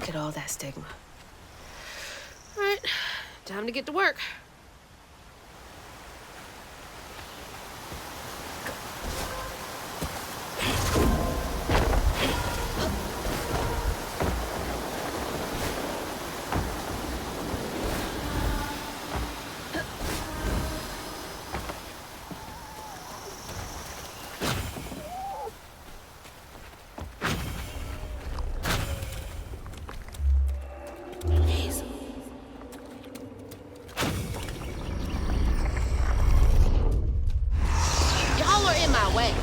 at all that stigma. All right, time to get to work. Y'all are in my way.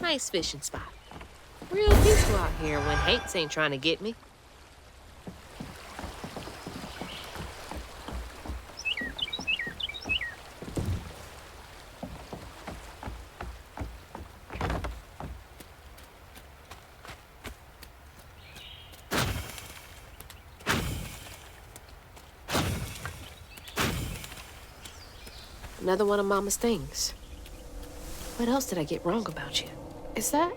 Nice fishing spot. Real peaceful out here when Hanks ain't trying to get me. Another one of Mama's things. What else did I get wrong about you? Is that?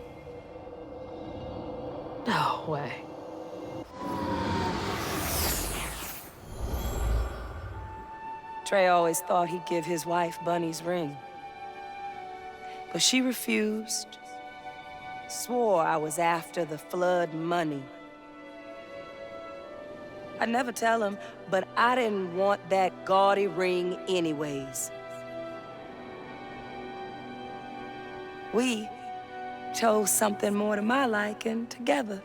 No way. Trey always thought he'd give his wife Bunny's ring. But she refused. Swore I was after the flood money. I'd never tell him, but I didn't want that gaudy ring anyways. We chose something more to my liking together.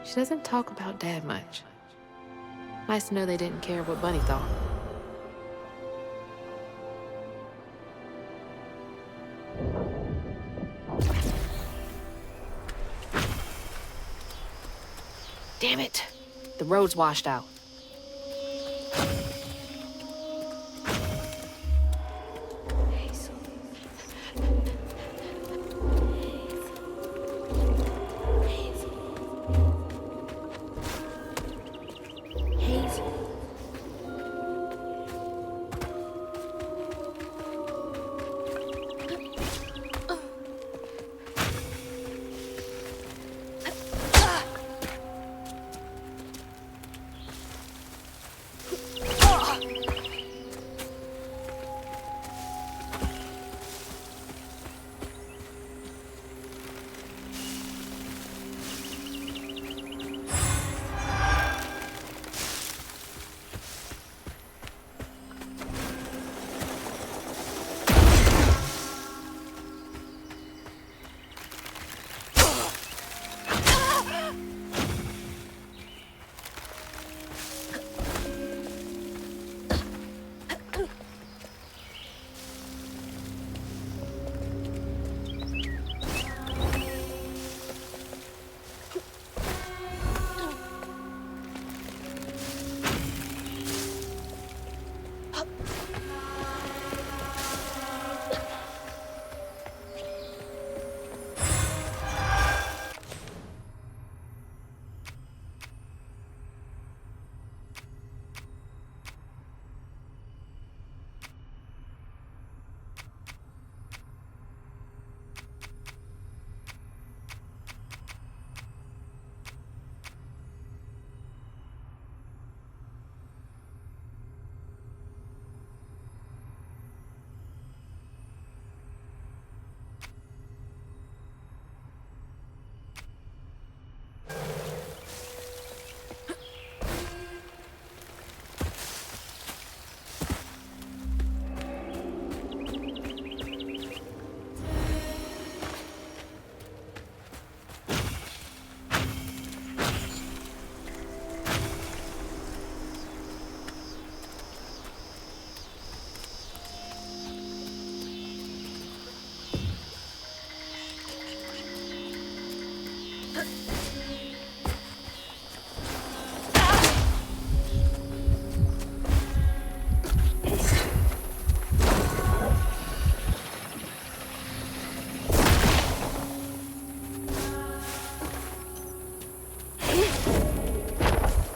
She doesn't talk about Dad much. Nice to know they didn't care what Bunny thought. Damn it. The road's washed out. Hazel. Hazel.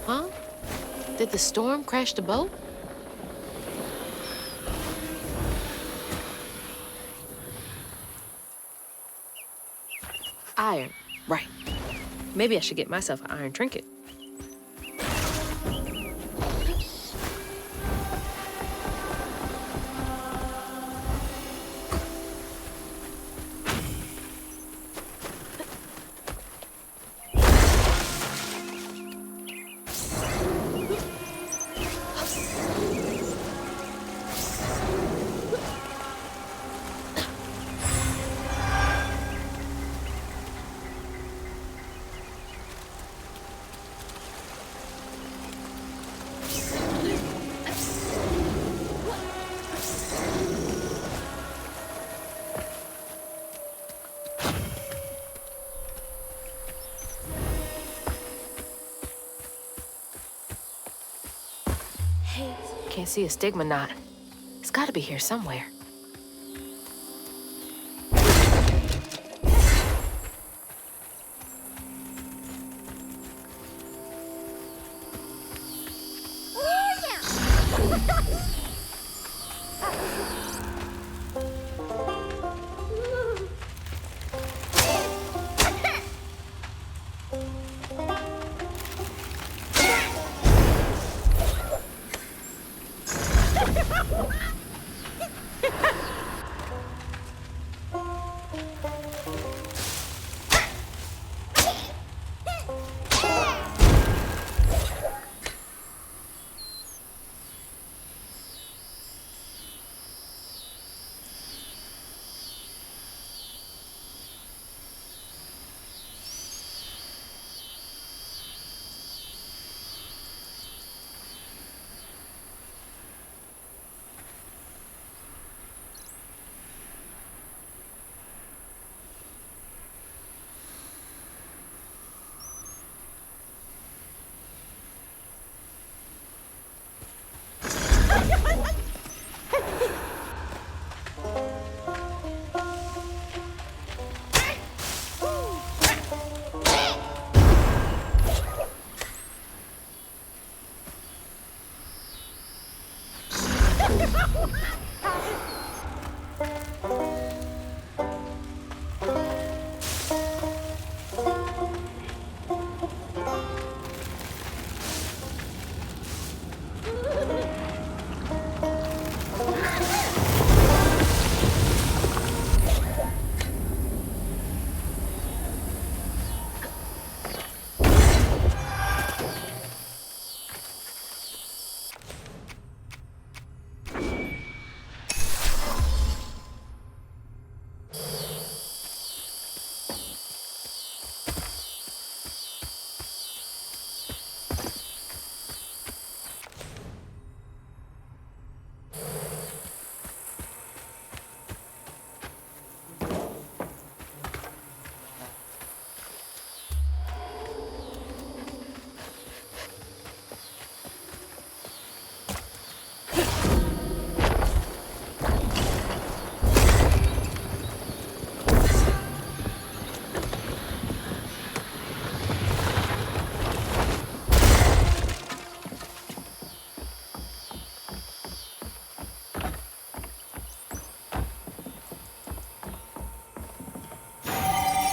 Huh? Did the storm crash the boat? Iron. Right. Maybe I should get myself an iron trinket. Can't see a stigma knot. It's gotta be here somewhere.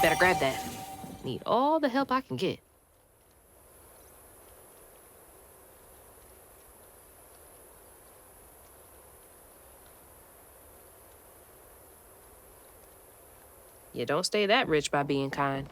Better grab that. Need all the help I can get. You don't stay that rich by being kind.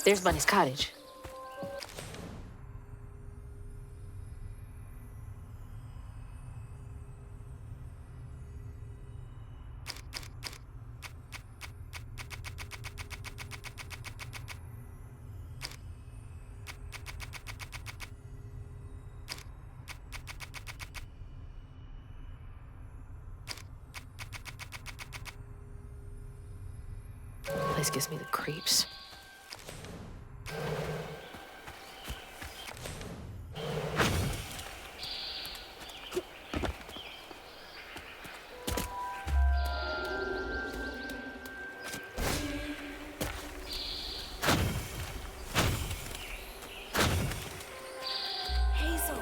There's Bunny's cottage. Place gives me the creeps. Hazel.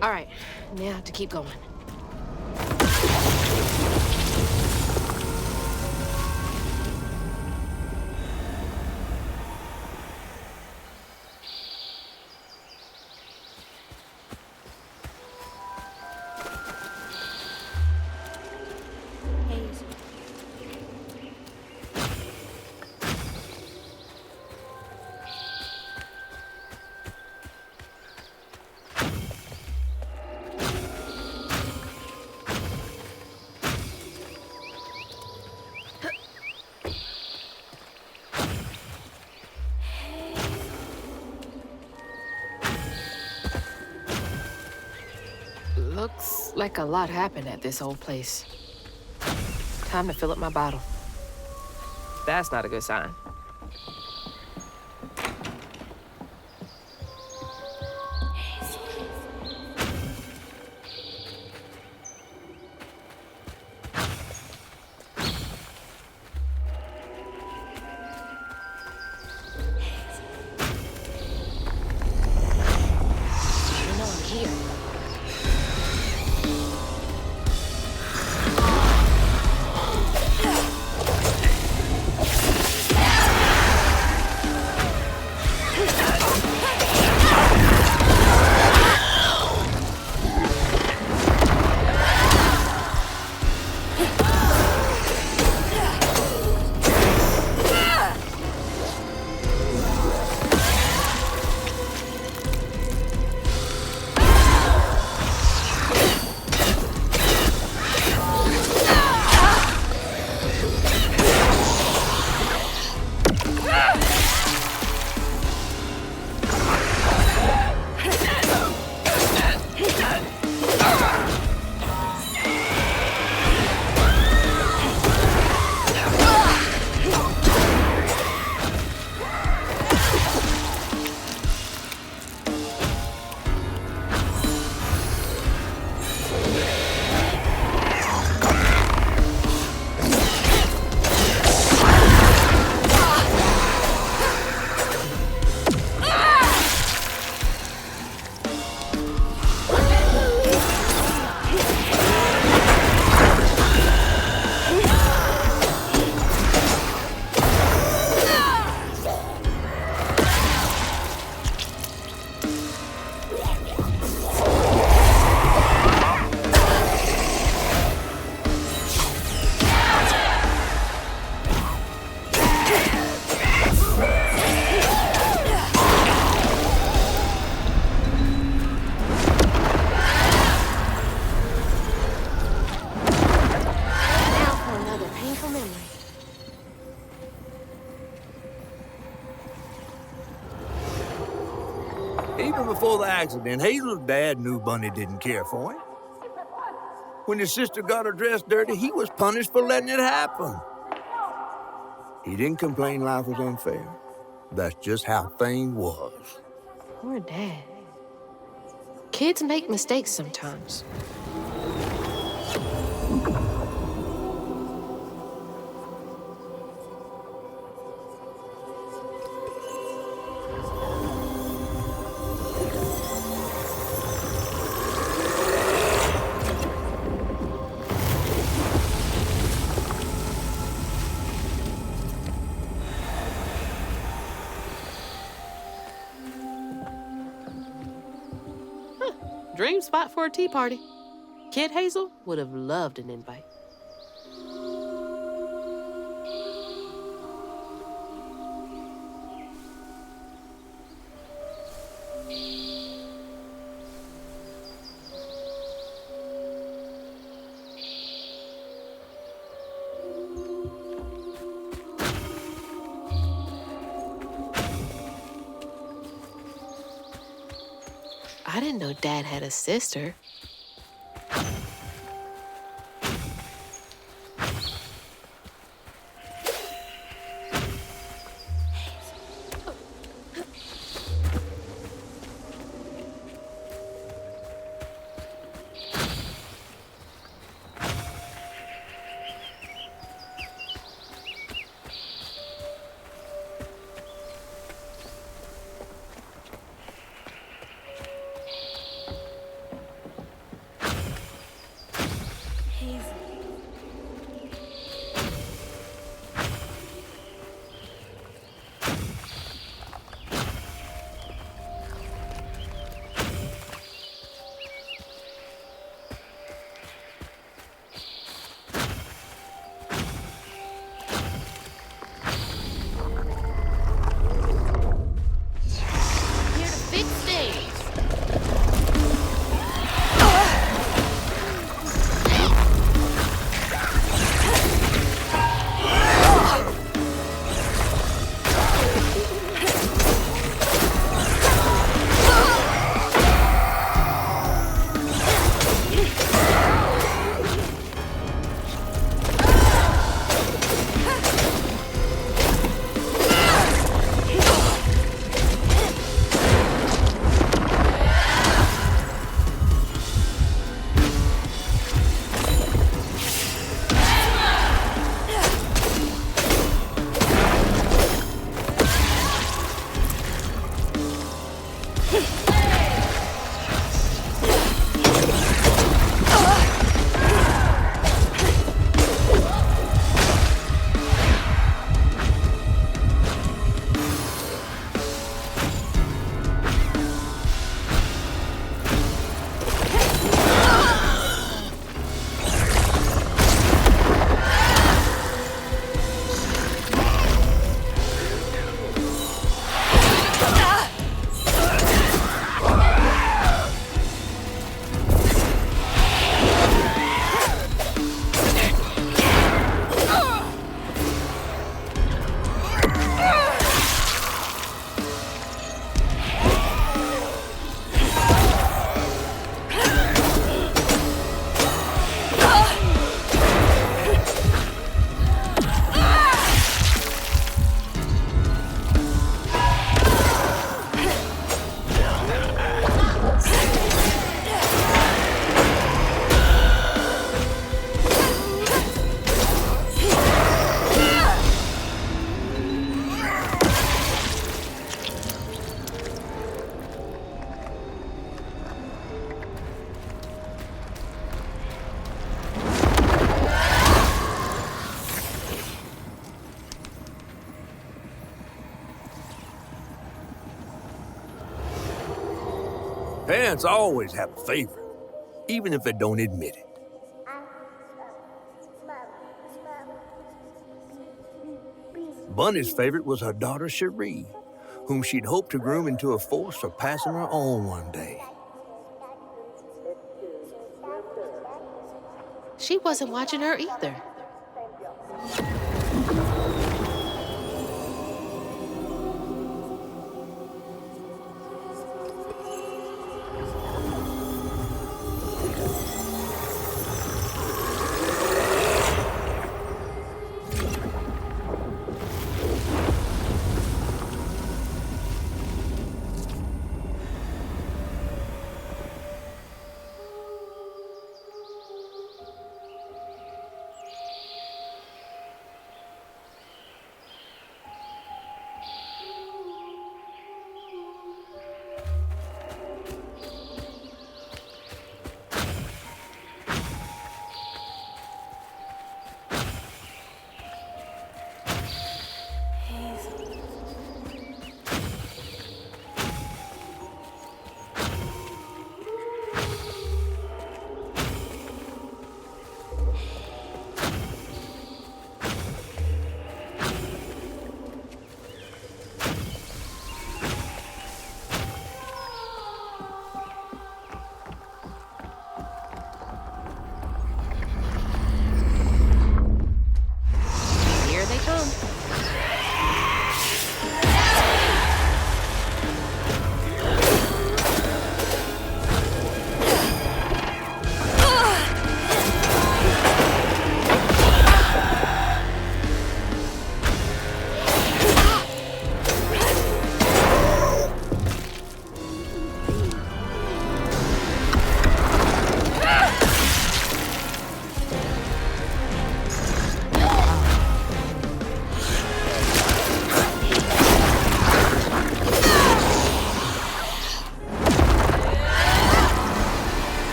All right, now to keep going. Hazel. Looks like a lot happened at this old place. Time to fill up my bottle. That's not a good sign. You know I'm here. Now for another painful memory. Even before the accident, Hazel's dad knew Bunny didn't care for him. When his sister got her dress dirty, he was punished for letting it happen. He didn't complain life was unfair. That's just how things was. Poor Dad. Kids make mistakes sometimes. Dream spot for a tea party. Kid Hazel would have loved an invite. I didn't know Dad had a sister. Parents always have a favorite, even if they don't admit it. Bunny's favorite was her daughter Cherie, whom she'd hoped to groom into a force surpassing her own one day. She wasn't watching her either.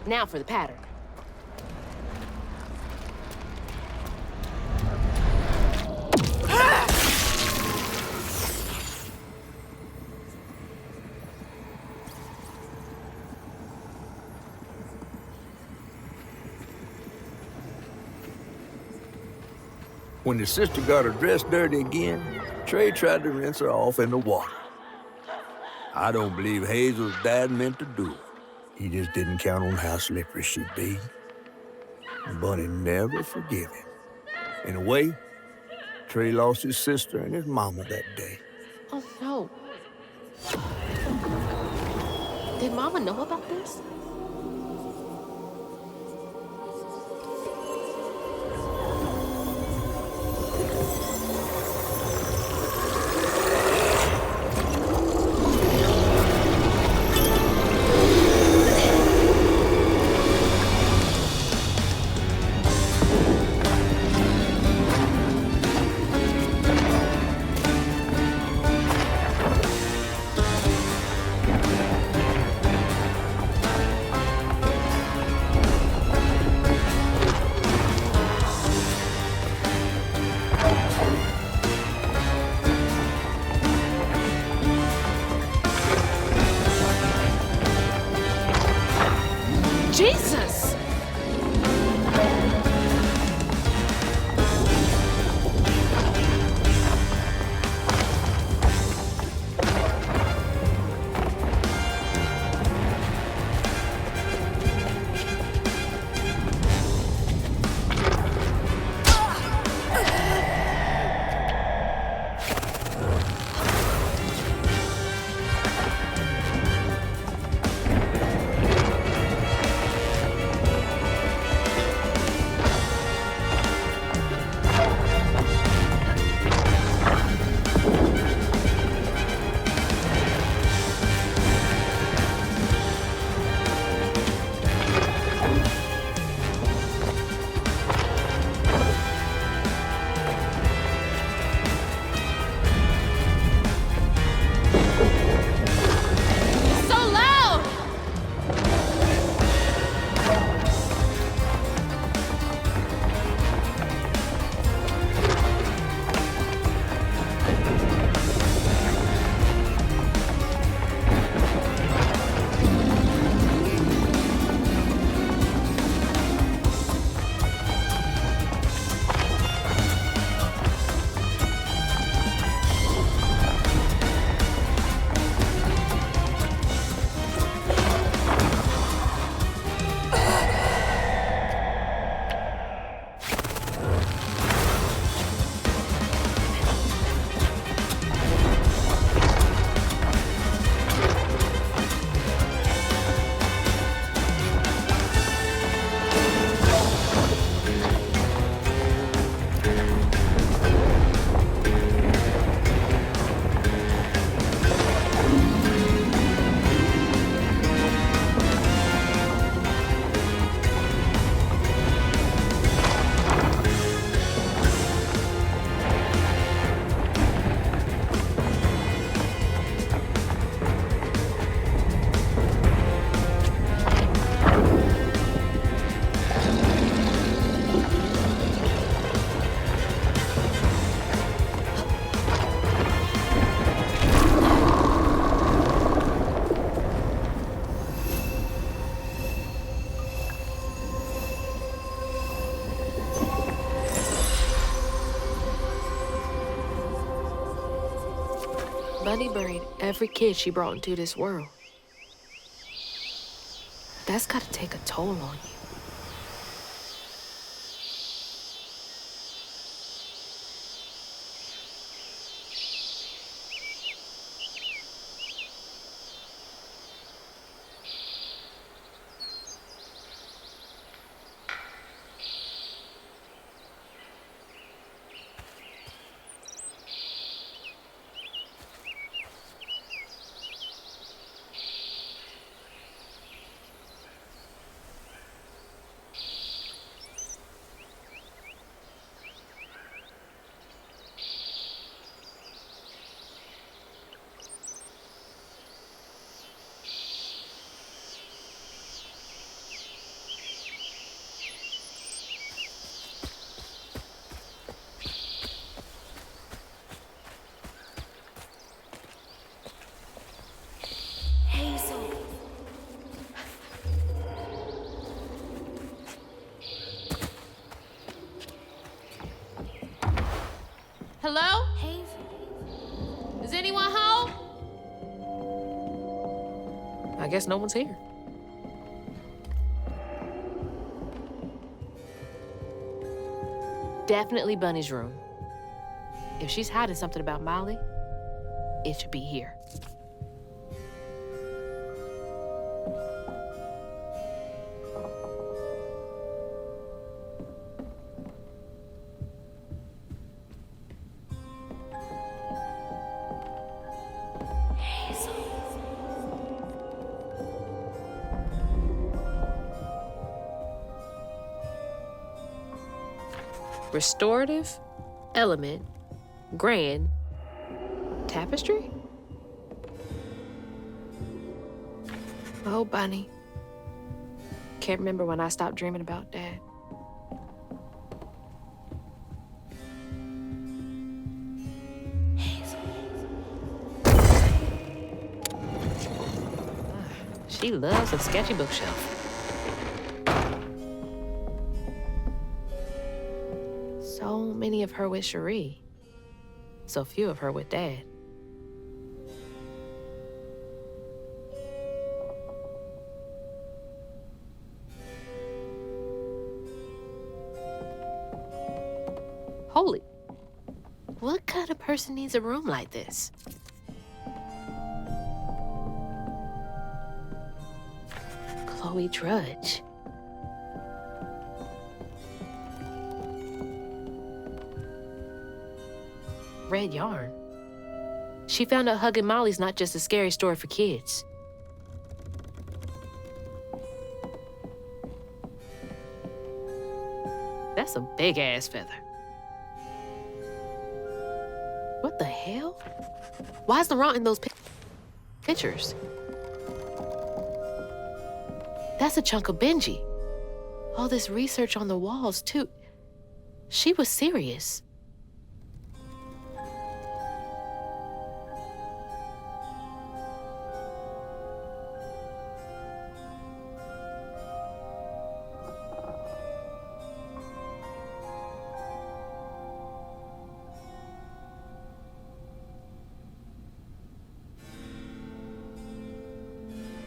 Now for the pattern. When his sister got her dress dirty again, Trey tried to rinse her off in the water. I don't believe Hazel's dad meant to do it. He just didn't count on how slippery she'd be. Bunny never forgave him. In a way, Trey lost his sister and his mama that day. Oh, no. Did Mama know about this? Jesus! Bunny buried every kid she brought into this world. That's gotta take a toll on you. I guess no one's here. Definitely Bunny's room. If she's hiding something about Molly, it should be here. Restorative, element, grand, tapestry? Oh, Bunny. Can't remember when I stopped dreaming about Dad. She loves a sketchy bookshelf. So many of her with Cherie. So few of her with Dad. Holy. What kind of person needs a room like this? Chloe Drudge. Red yarn. She found out Huggin' Molly's not just a scary story for kids. That's a big-ass feather. What the hell? Why is Laurent in those pictures? That's a chunk of Benji. All this research on the walls, too. She was serious.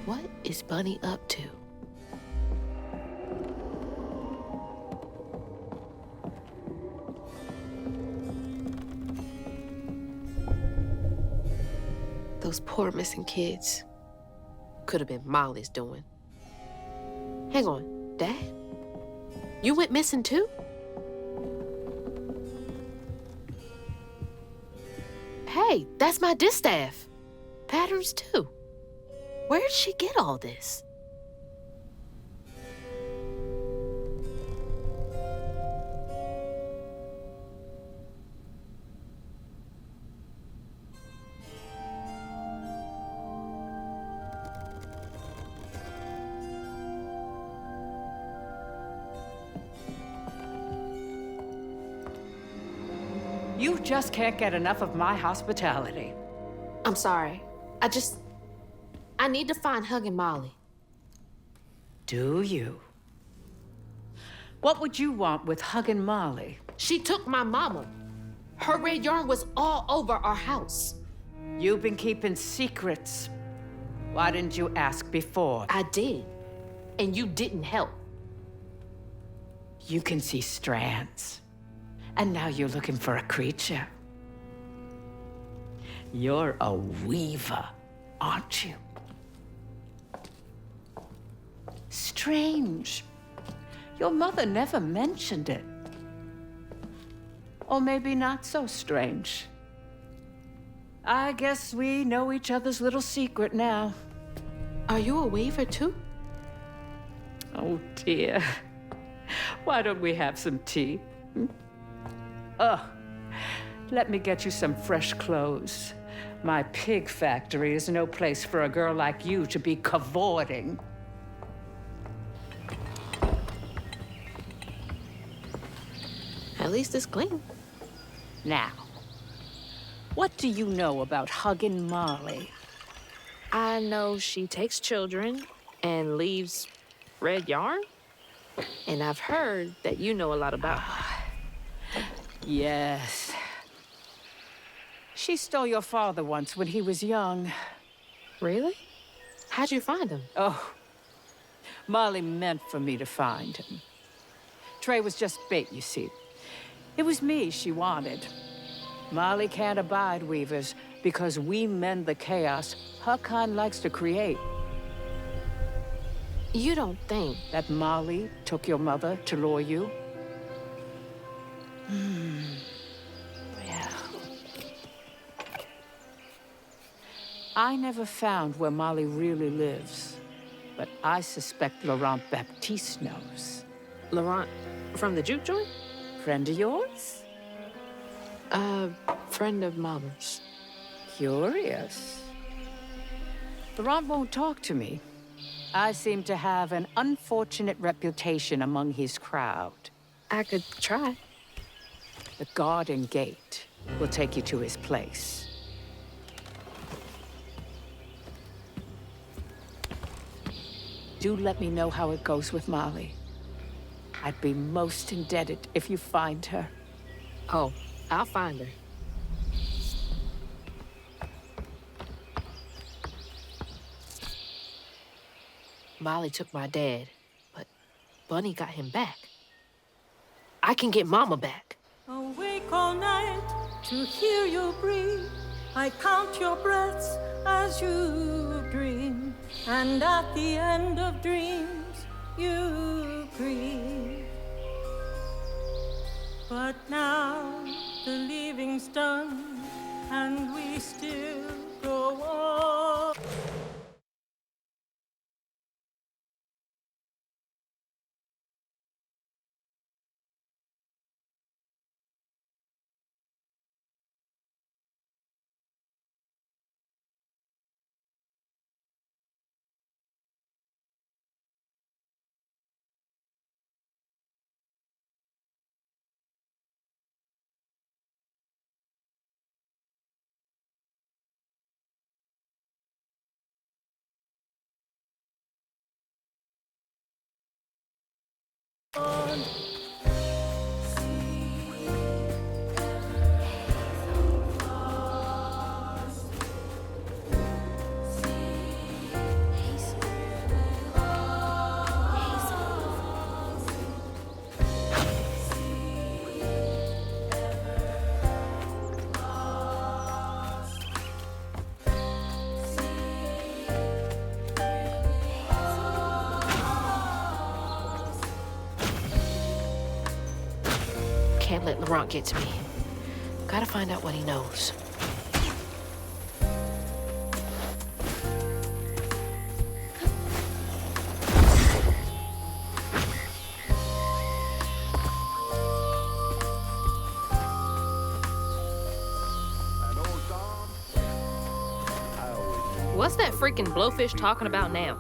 What is Bunny up to? Those poor missing kids. Could have been Molly's doing. Hang on, Dad? You went missing too? Hey, that's my distaff. Patterns too. Where'd she get all this? You just can't get enough of my hospitality. I'm sorry. I need to find Huggin' Molly. Do you? What would you want with Huggin' Molly? She took my mama. Her red yarn was all over our house. You've been keeping secrets. Why didn't you ask before? I did, and you didn't help. You can see strands. And now you're looking for a creature. You're a weaver, aren't you? Strange. Your mother never mentioned it. Or maybe not so strange. I guess we know each other's little secret now. Are you a weaver too? Oh, dear. Why don't we have some tea? Let me get you some fresh clothes. My pig factory is no place for a girl like you to be cavorting. At least it's clean. Now, what do you know about Huggin' Molly? I know she takes children and leaves red yarn. And I've heard that you know a lot about her. Yes. She stole your father once when he was young. Really? How'd you find him? Oh, Molly meant for me to find him. Trey was just bait, you see. It was me she wanted. Molly can't abide weavers because we mend the chaos her kind likes to create. You don't think... That Molly took your mother to lure you? Well... I never found where Molly really lives, but I suspect Laurent Baptiste knows. Laurent from the juke joint? Friend of yours? Friend of Mama's. Curious. Laurent won't talk to me. I seem to have an unfortunate reputation among his crowd. I could try. The garden gate will take you to his place. Do let me know how it goes with Molly. I'd be most indebted if you find her. Oh, I'll find her. Molly took my dad, but Bunny got him back. I can get Mama back. Awake all night to hear you breathe. I count your breaths as you dream. And at the end of dreams, you grieve. But now the leaving's done, and we still go on. Can't let Laurent get to me. Gotta find out what he knows. What's that freaking blowfish talking about now?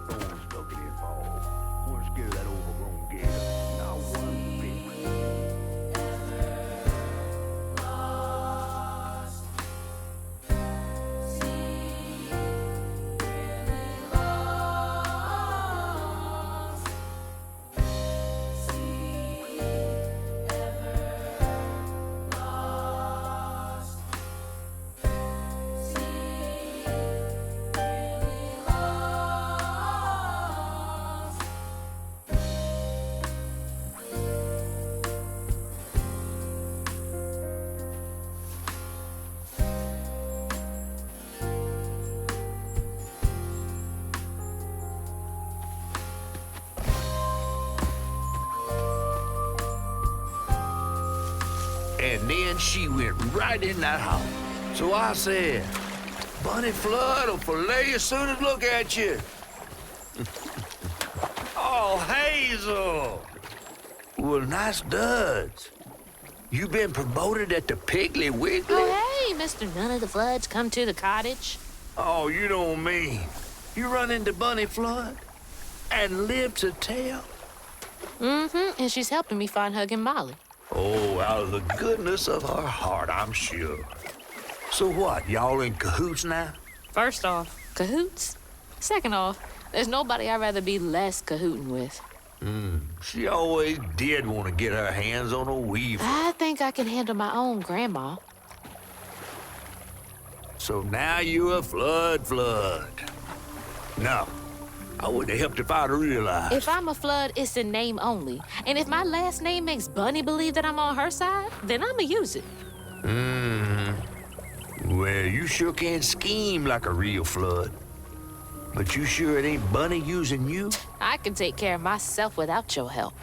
And then she went right in that house. So I said, Bunny Flood will fillet you as soon as look at you. Oh, Hazel. Well, nice duds. You been promoted at the Piggly Wiggly? Oh, hey, Mr. None of the Floods, come to the cottage. Oh, you don't mean. You run into Bunny Flood and live to tell? Mm-hmm, and she's helping me find Huggin' Molly. Oh, out of the goodness of her heart, I'm sure. So what, y'all in cahoots now? First off, cahoots. Second off, there's nobody I'd rather be less cahooting with. She always did want to get her hands on a weaver. I think I can handle my own grandma. So now you're a Flood. No. I wouldn't have helped if I'd realized. If I'm a flood, it's in name only. And if my last name makes Bunny believe that I'm on her side, then I'ma use it. Well, you sure can scheme like a real flood. But you sure it ain't Bunny using you? I can take care of myself without your help.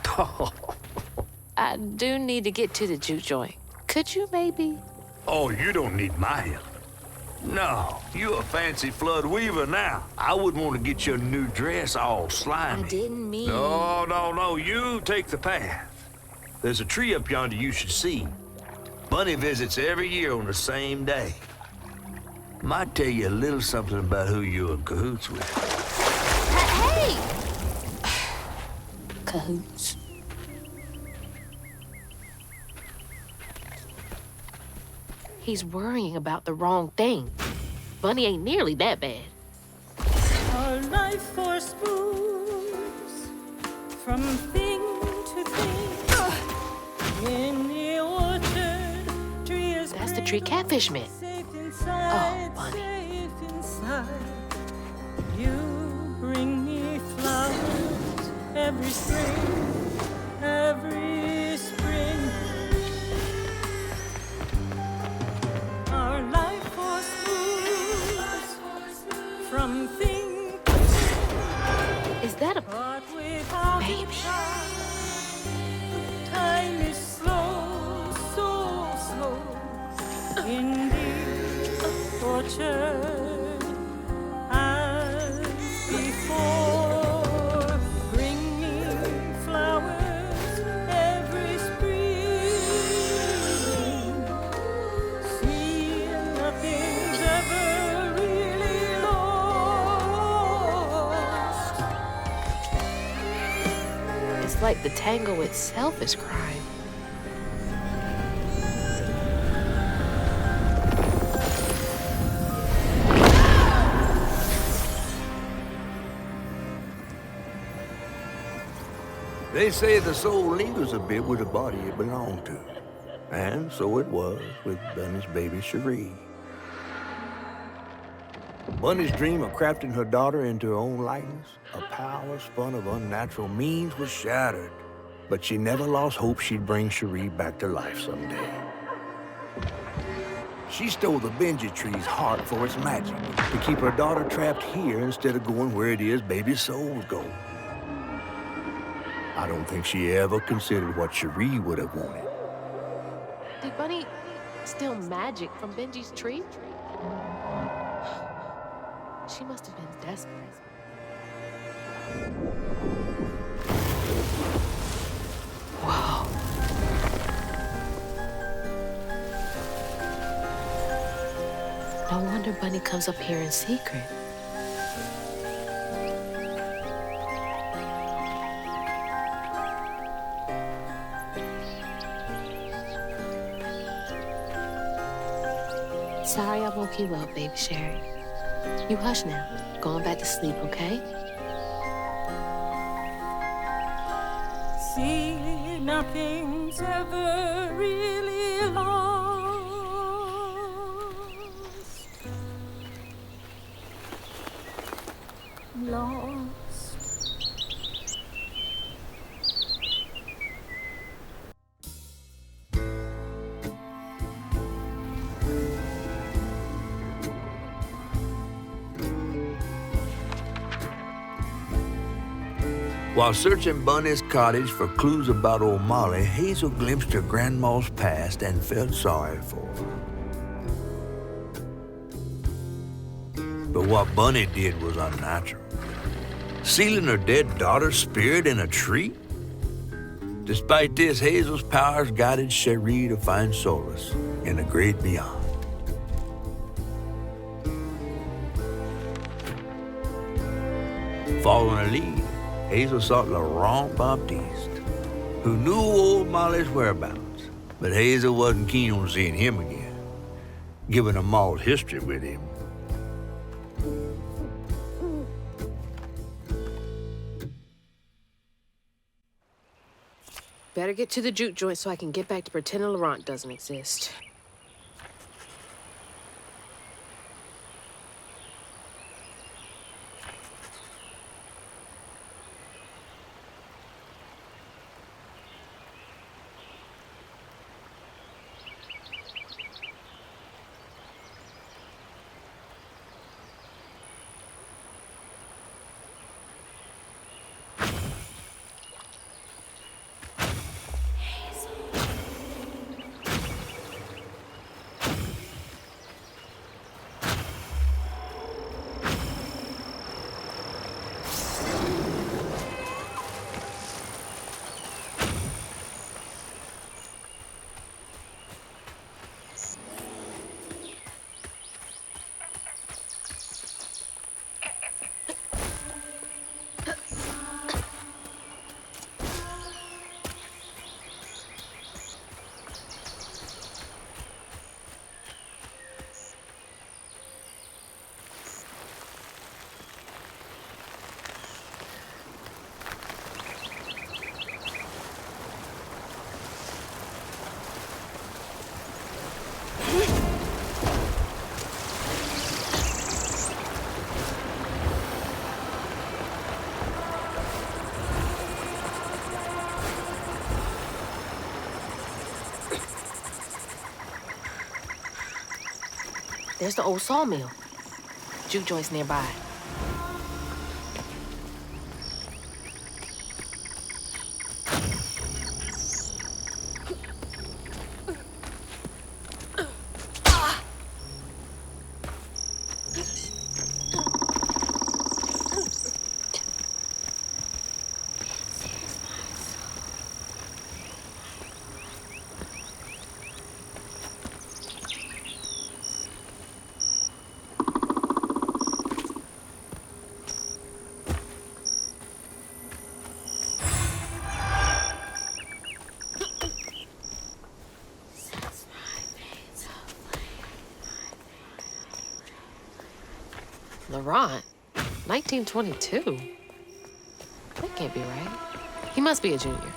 I do need to get to the juke joint. Could you maybe? Oh, you don't need my help. No, you a fancy flood weaver now. I wouldn't want to get your new dress all slimy. I didn't mean... No, you take the path. There's a tree up yonder you should see. Bunny visits every year on the same day. Might tell you a little something about who you're in cahoots with. Hey! Cahoots. He's worrying about the wrong thing. Bunny ain't nearly that bad. Our life force moves from thing to thing. In the orchard, tree is That's the tree catfish meant. safe inside, Oh, Bunny. safe inside. You bring me flowers every spring, every spring. Our life force moves from thing to thing. Is that a... But without Baby. time is slow, so slow. In the orchard, as before, bring me flowers every spring. See, nothing's ever really lost. It's like the tango itself is crying. They say the soul lingers a bit with the body it belonged to. And so it was with Bunny's baby Cherie. Bunny's dream of crafting her daughter into her own likeness, a power spun of unnatural means, was shattered. But she never lost hope she'd bring Cherie back to life someday. She stole the Benji tree's heart for its magic, to keep her daughter trapped here instead of going where it is baby souls go. I don't think she ever considered what Cherie would have wanted. Did Bunny steal magic from Benji's tree? She must have been desperate. Whoa. No wonder Bunny comes up here in secret. Sorry I woke you up, baby Sherry. You hush now. Going back to sleep, okay? See, nothing's ever really lost. Lost. While searching Bunny's cottage for clues about old Molly, Hazel glimpsed her grandma's past and felt sorry for her. But what Bunny did was unnatural. Sealing her dead daughter's spirit in a tree? Despite this, Hazel's powers guided Cherie to find solace in the great beyond. Following her lead, Hazel sought Laurent Baptiste, who knew old Molly's whereabouts, but Hazel wasn't keen on seeing him again, given a mauled history with him. Better get to the juke joint so I can get back to pretending Laurent doesn't exist. there's the old sawmill. Juke joint's nearby. Laurent, 1922? That can't be right. He must be a junior.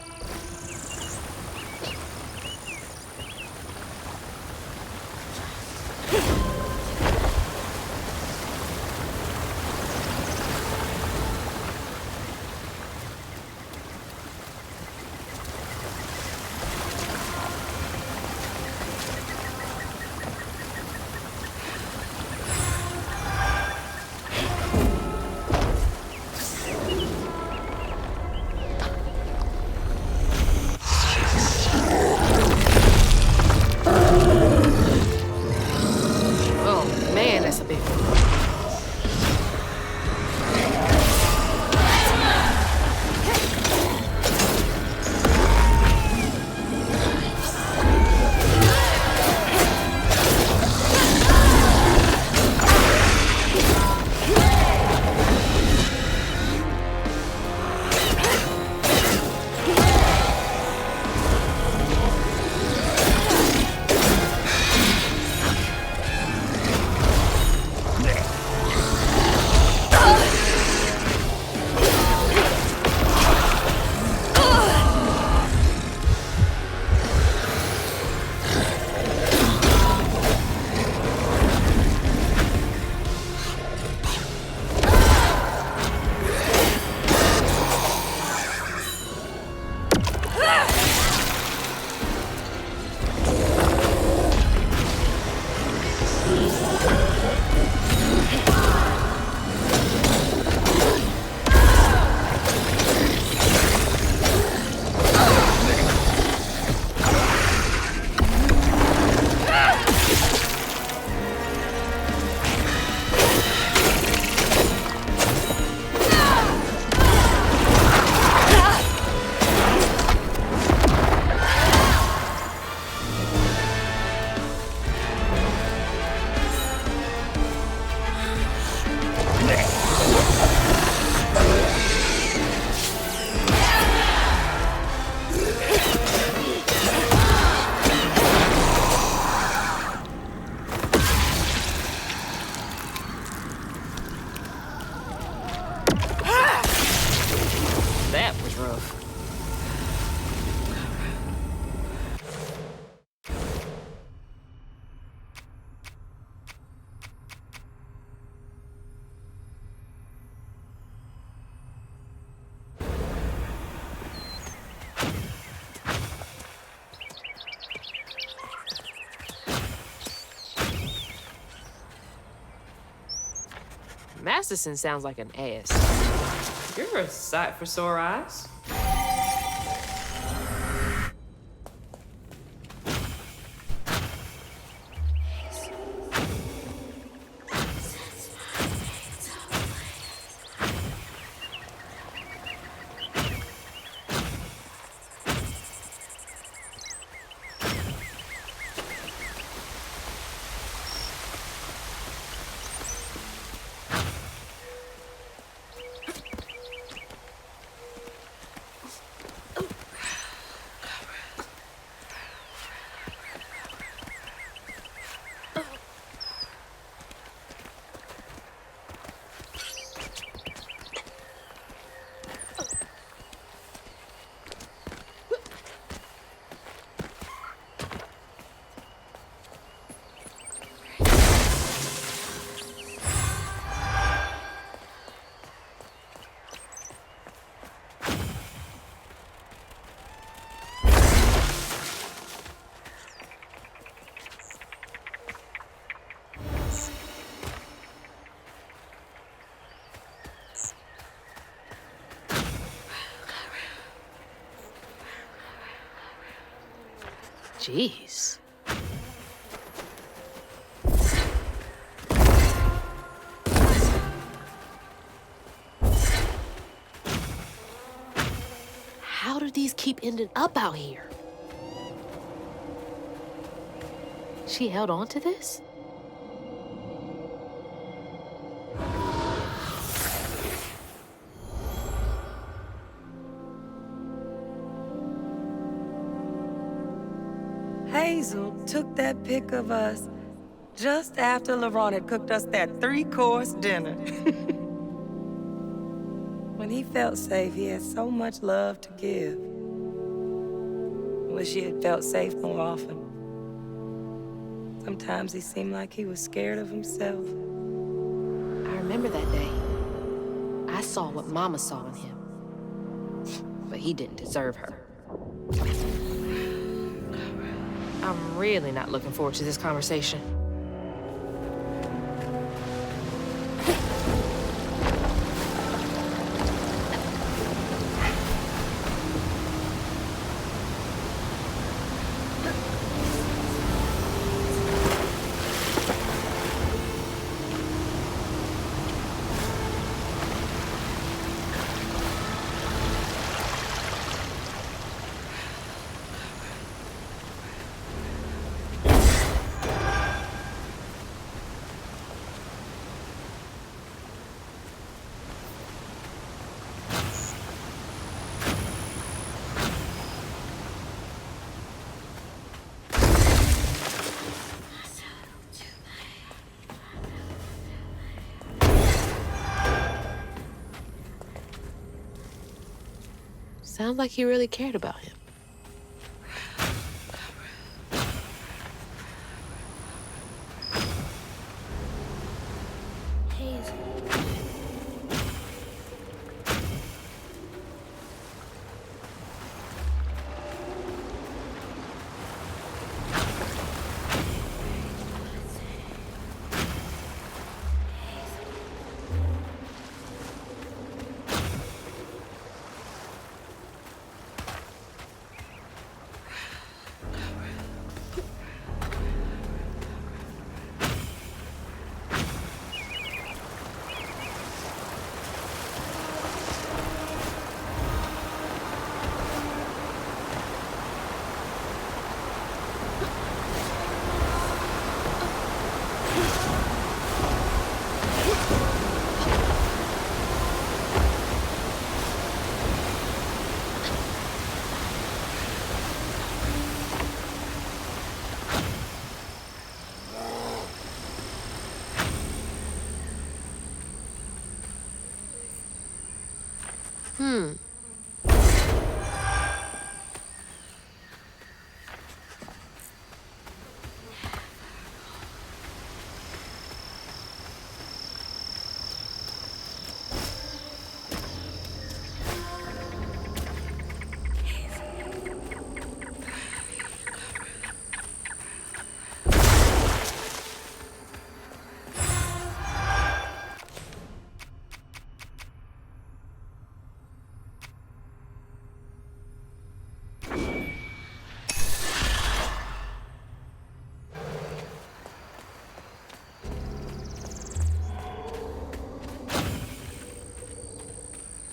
Masterson sounds like an ass. You're a sight for sore eyes. Jeez. How do these keep ending up out here? She held on to this? Hazel took that pic of us just after LaRon had cooked us that 3-course dinner. When he felt safe, he had so much love to give. Wish he had felt safe more often. Sometimes he seemed like he was scared of himself. I remember that day. I saw what Mama saw in him. But he didn't deserve her. I'm really not looking forward to this conversation. Sounds like he really cared about him. Hazel.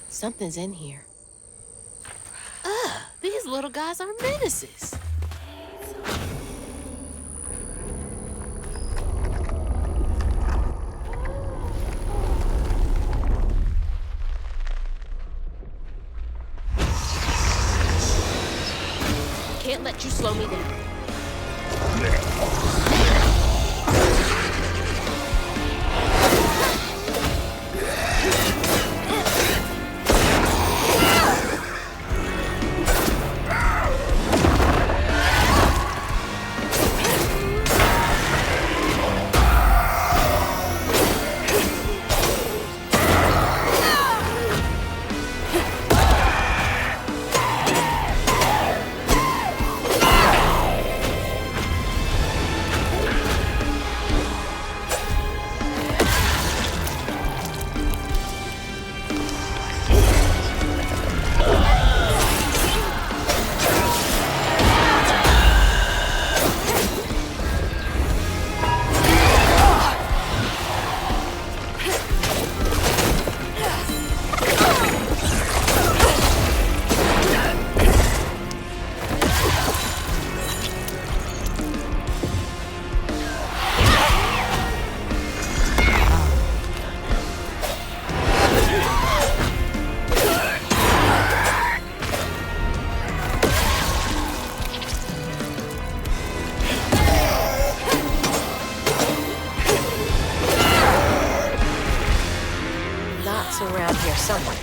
Something's in here. Ugh, these little guys are menaces. Can't let you slow me down. around here somewhere.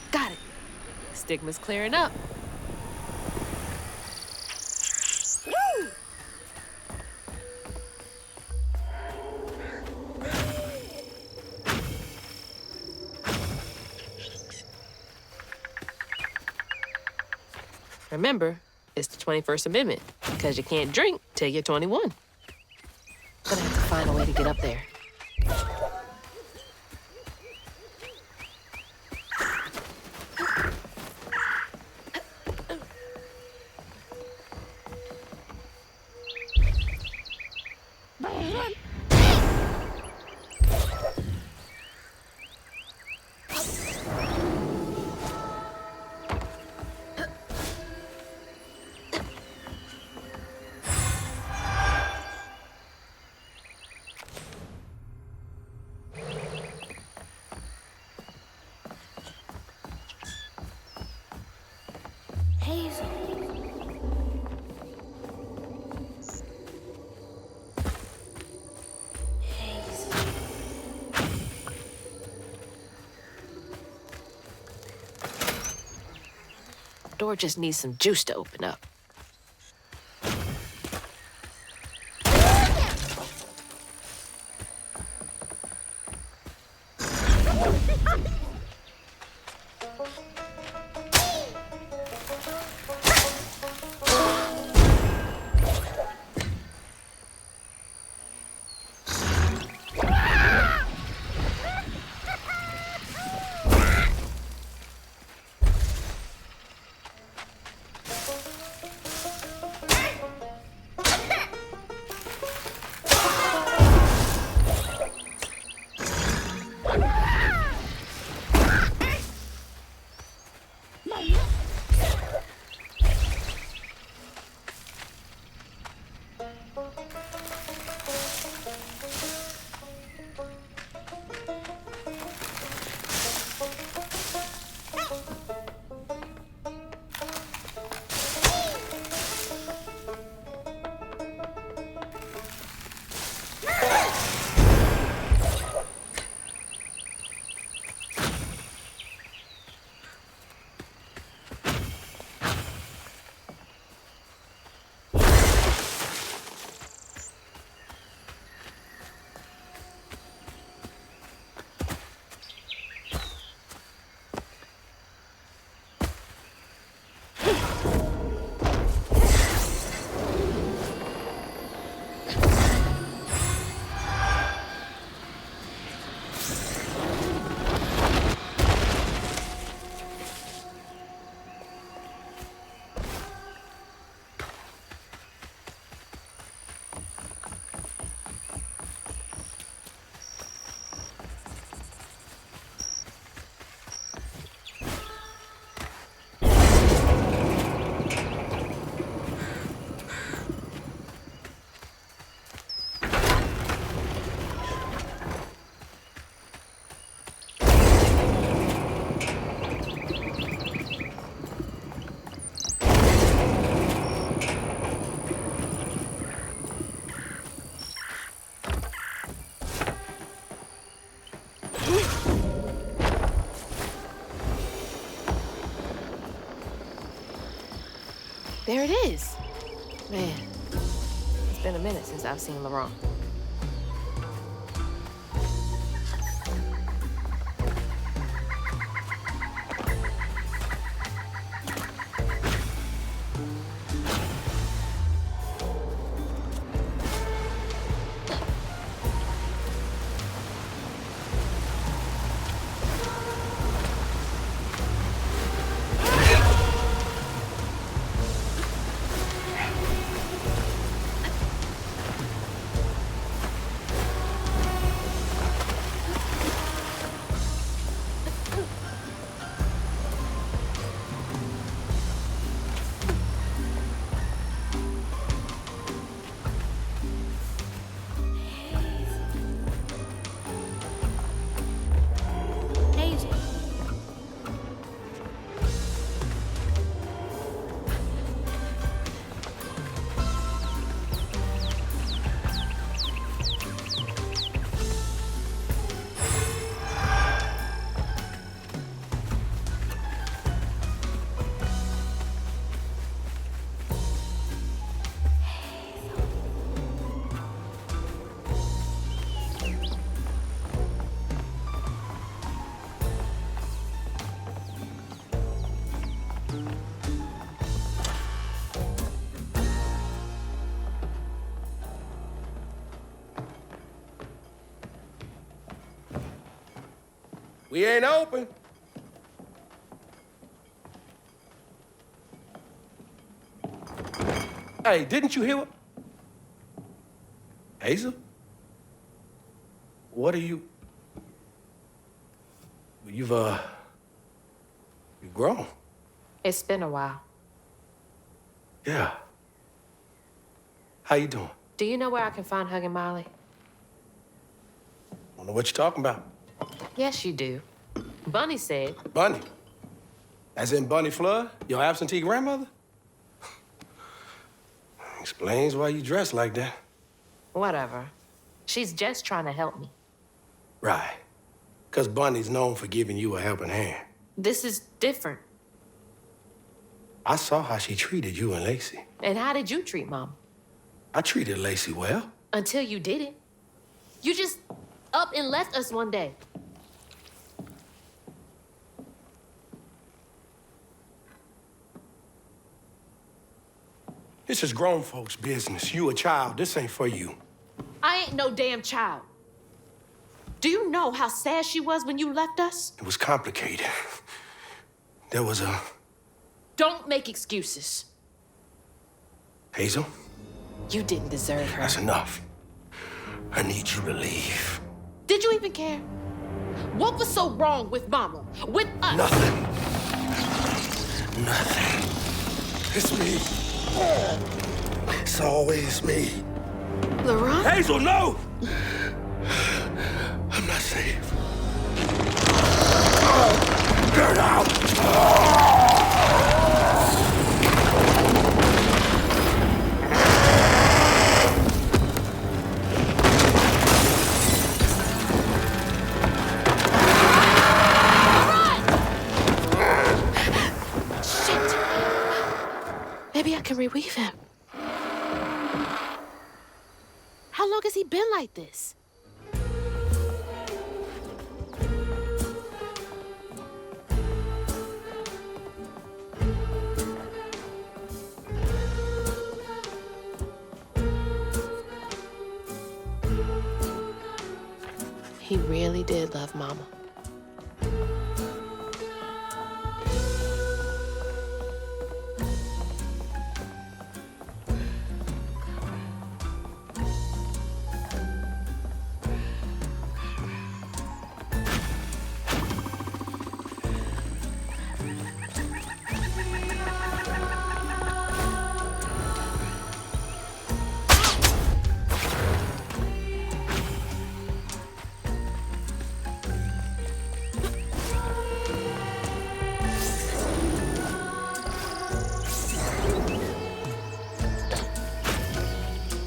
Got it. Stigma's clearing up. Remember, it's the 21st Amendment, because you can't drink till you're 21. Gonna have to find a way to get up there. Hazel. Hazel. Door just needs some juice to open up. There it is. Man, it's been a minute since I've seen Laurent. We ain't open. Hey, didn't you hear what? Hazel? What are you? You've grown. It's been a while. Yeah. How you doing? Do you know where I can find Huggin' Molly? Don't know what you're talking about. Yes, you do. Bunny said. Bunny? As in Bunny Flood, your absentee grandmother? Explains why you dress like that. Whatever. She's just trying to help me. Right. Because Bunny's known for giving you a helping hand. This is different. I saw how she treated you and Lacey. And how did you treat Mom? I treated Lacey well. Until you didn't. You just up and left us one day. This is grown folks' business. You a child. This ain't for you. I ain't no damn child. Do you know how sad she was when you left us? It was complicated. There was a... Don't make excuses. Hazel? You didn't deserve her. That's enough. I need you to leave. Did you even care? What was so wrong with Mama? With us? Nothing. Nothing. It's me. It's always me. Laurent? Hazel, no! I'm not safe. Get out! Maybe I can reweave him. How long has he been like this? He really did love Mama.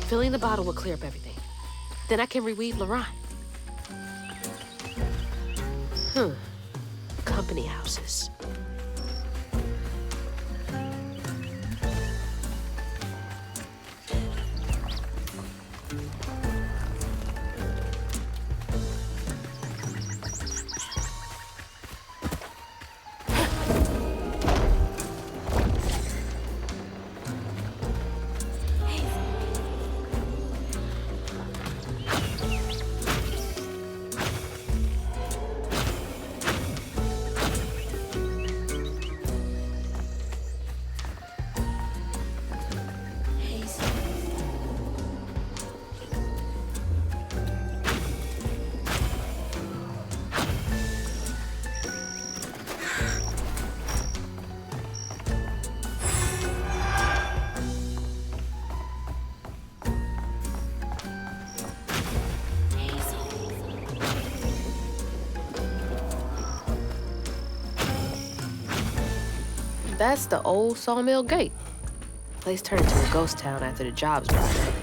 Filling the bottle will clear up everything. Then I can reweave Laurent. Company houses. That's the old Sawmill Gate. Place turned into a ghost town after the jobs dried up.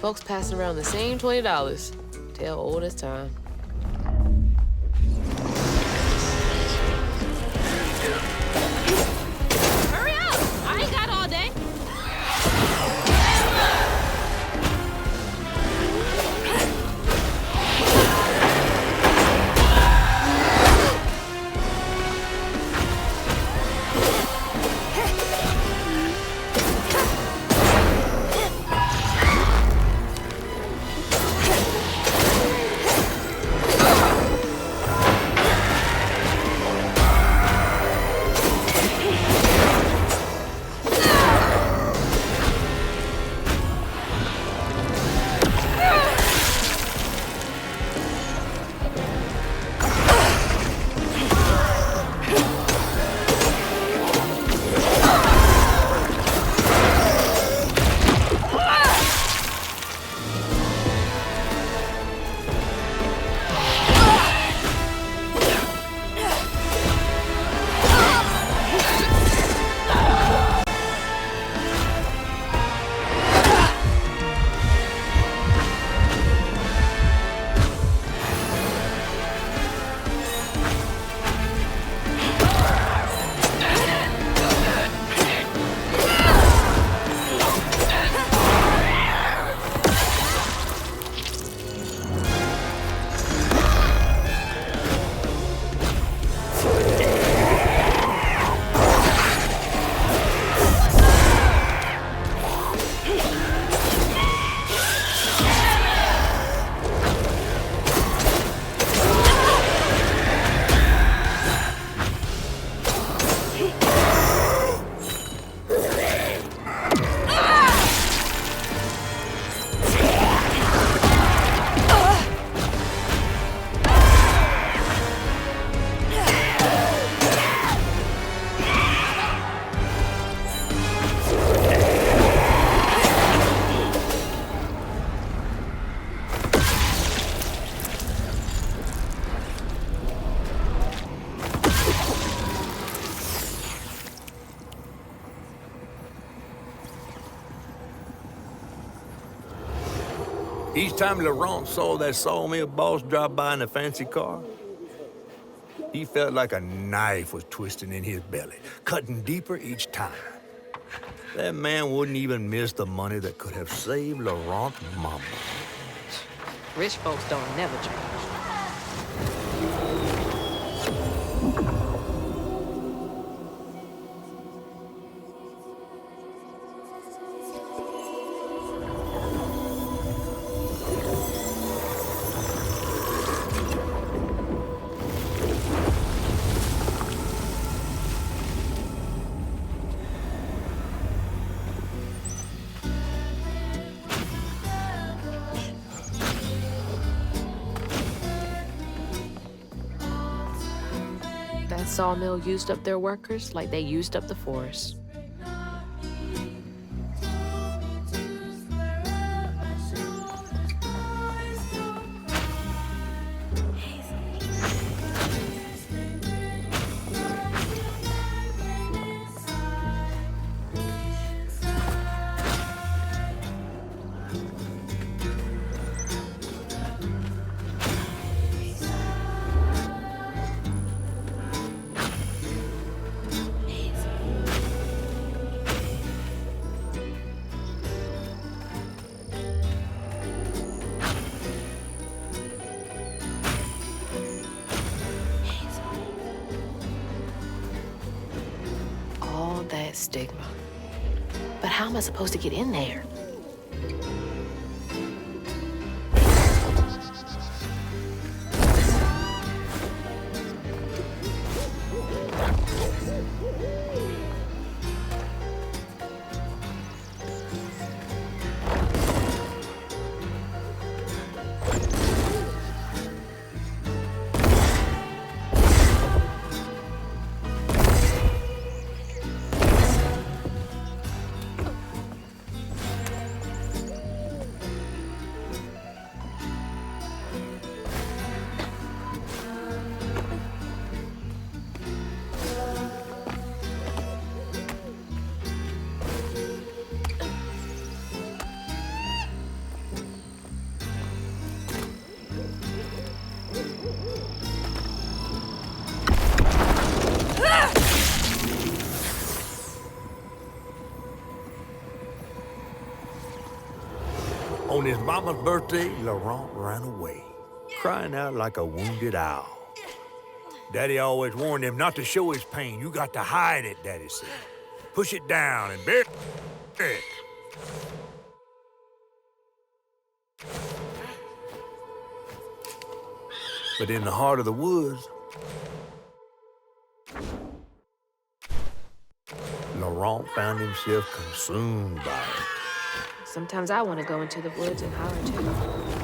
Folks passing around the same $20. Tale old as time. Hurry up! I ain't got all day. Each time Laurent saw that sawmill boss drop by in a fancy car, he felt like a knife was twisting in his belly, cutting deeper each time. That man wouldn't even miss the money that could have saved Laurent's mama. Rich folks don't never change. That sawmill used up their workers like they used up the forest. That stigma. But how am I supposed to get in there? On his mama's birthday, Laurent ran away, crying out like a wounded owl. Daddy always warned him not to show his pain. You got to hide it, Daddy said. Push it down and bury it. But in the heart of the woods, Laurent found himself consumed by it. Sometimes I want to go into the woods and holler too.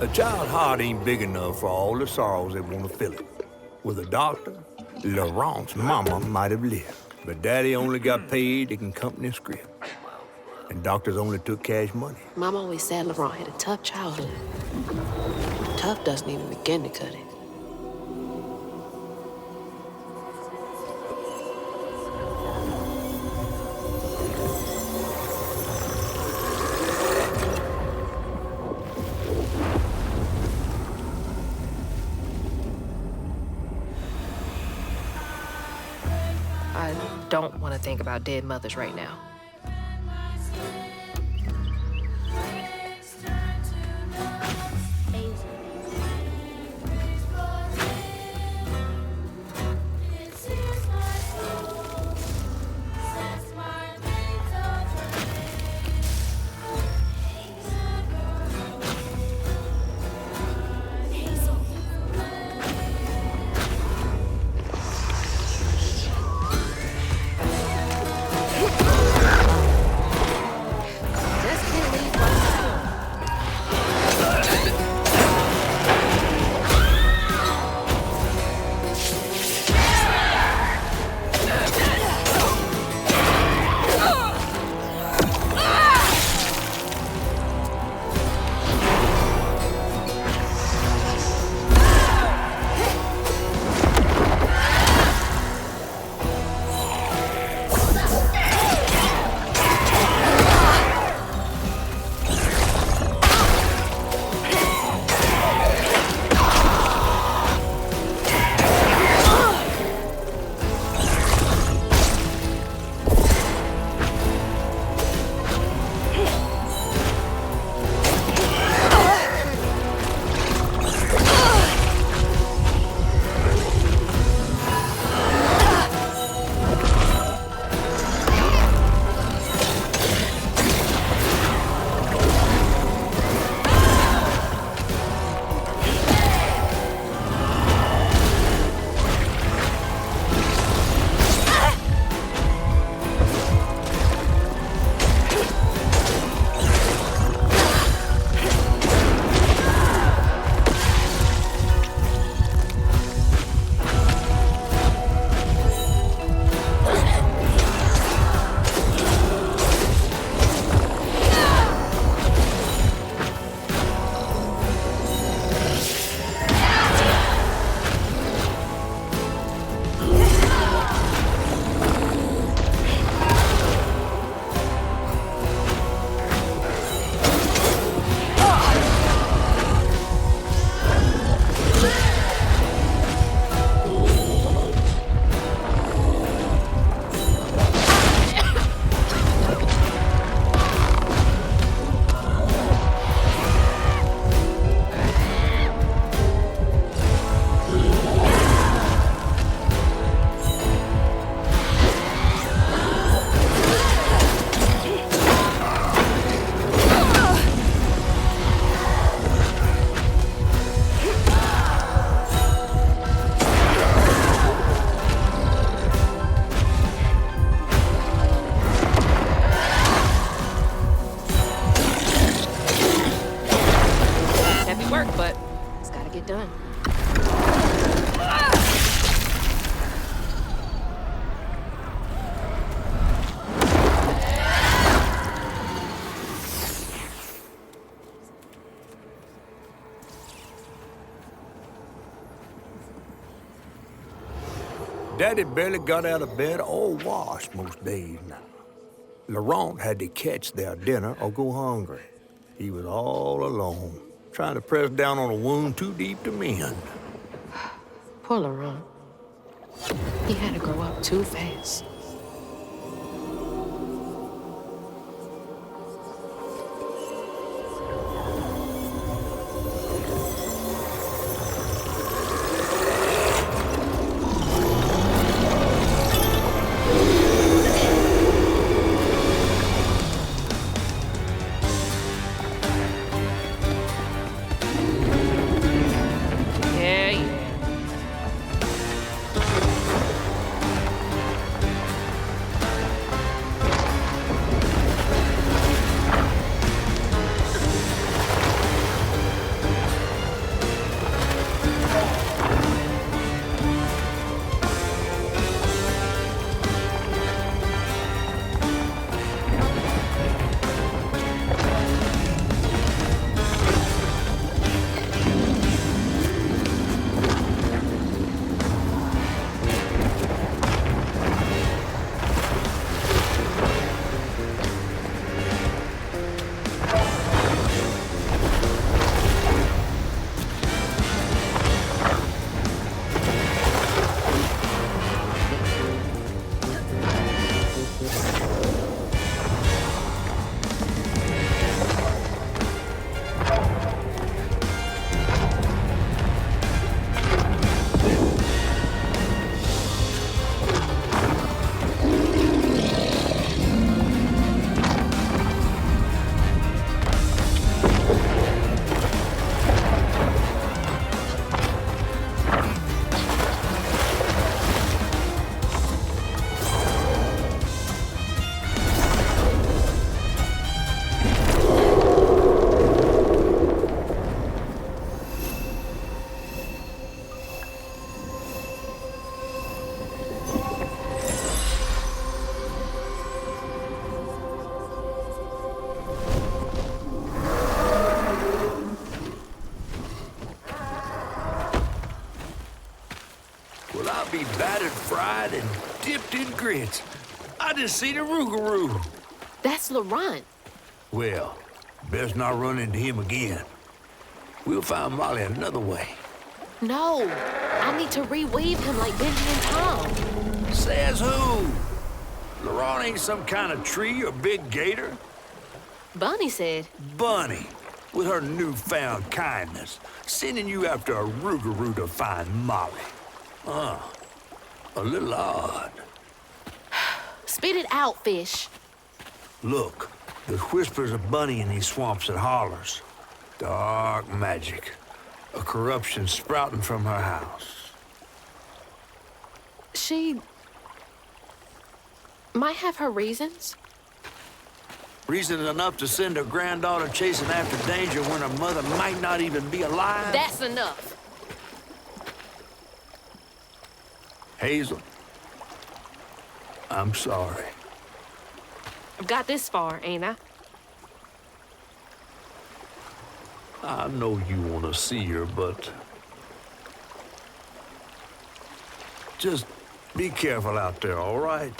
A child's heart ain't big enough for all the sorrows that want to fill it. With a doctor, Laurent's mama might have lived, but Daddy only got paid to accompany a script. And doctors only took cash money. Mom always said Laurent had a tough childhood. Tough doesn't even begin to cut it. I don't want to think about dead mothers right now. Daddy barely got out of bed or washed most days now. Laurent had to catch their dinner or go hungry. He was all alone, trying to press down on a wound too deep to mend. Poor Laurent. He had to grow up too fast. battered, fried, and dipped in grits. I just seen a rougarou. That's Laurent. Well, best not run into him again. We'll find Molly another way. No, I need to reweave him like Benji and Tom. Says who? Laurent ain't some kind of tree or big gator. Bunny said. Bunny, with her newfound kindness, sending you after a rougarou to find Molly. A little odd. Spit it out, fish. Look, there's whispers of Bunny in these swamps and hollers. Dark magic. A corruption sprouting from her house. She might have her reasons. Reason enough to send her granddaughter chasing after danger when her mother might not even be alive? That's enough. Hazel, I'm sorry. I've got this far, ain't I? I know you want to see her, but just be careful out there, all right?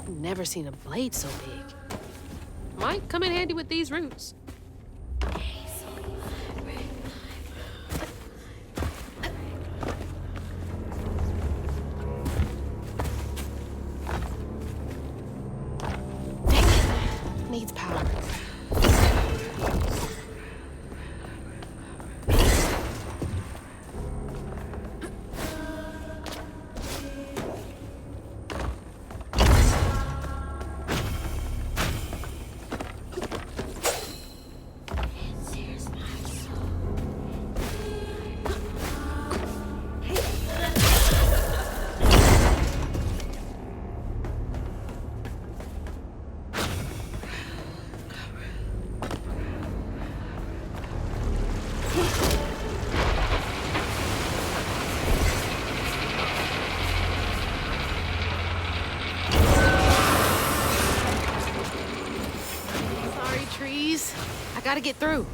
Never seen a blade so big. Might come in handy with these roots. Dang it. Needs power. Trees. I gotta get through.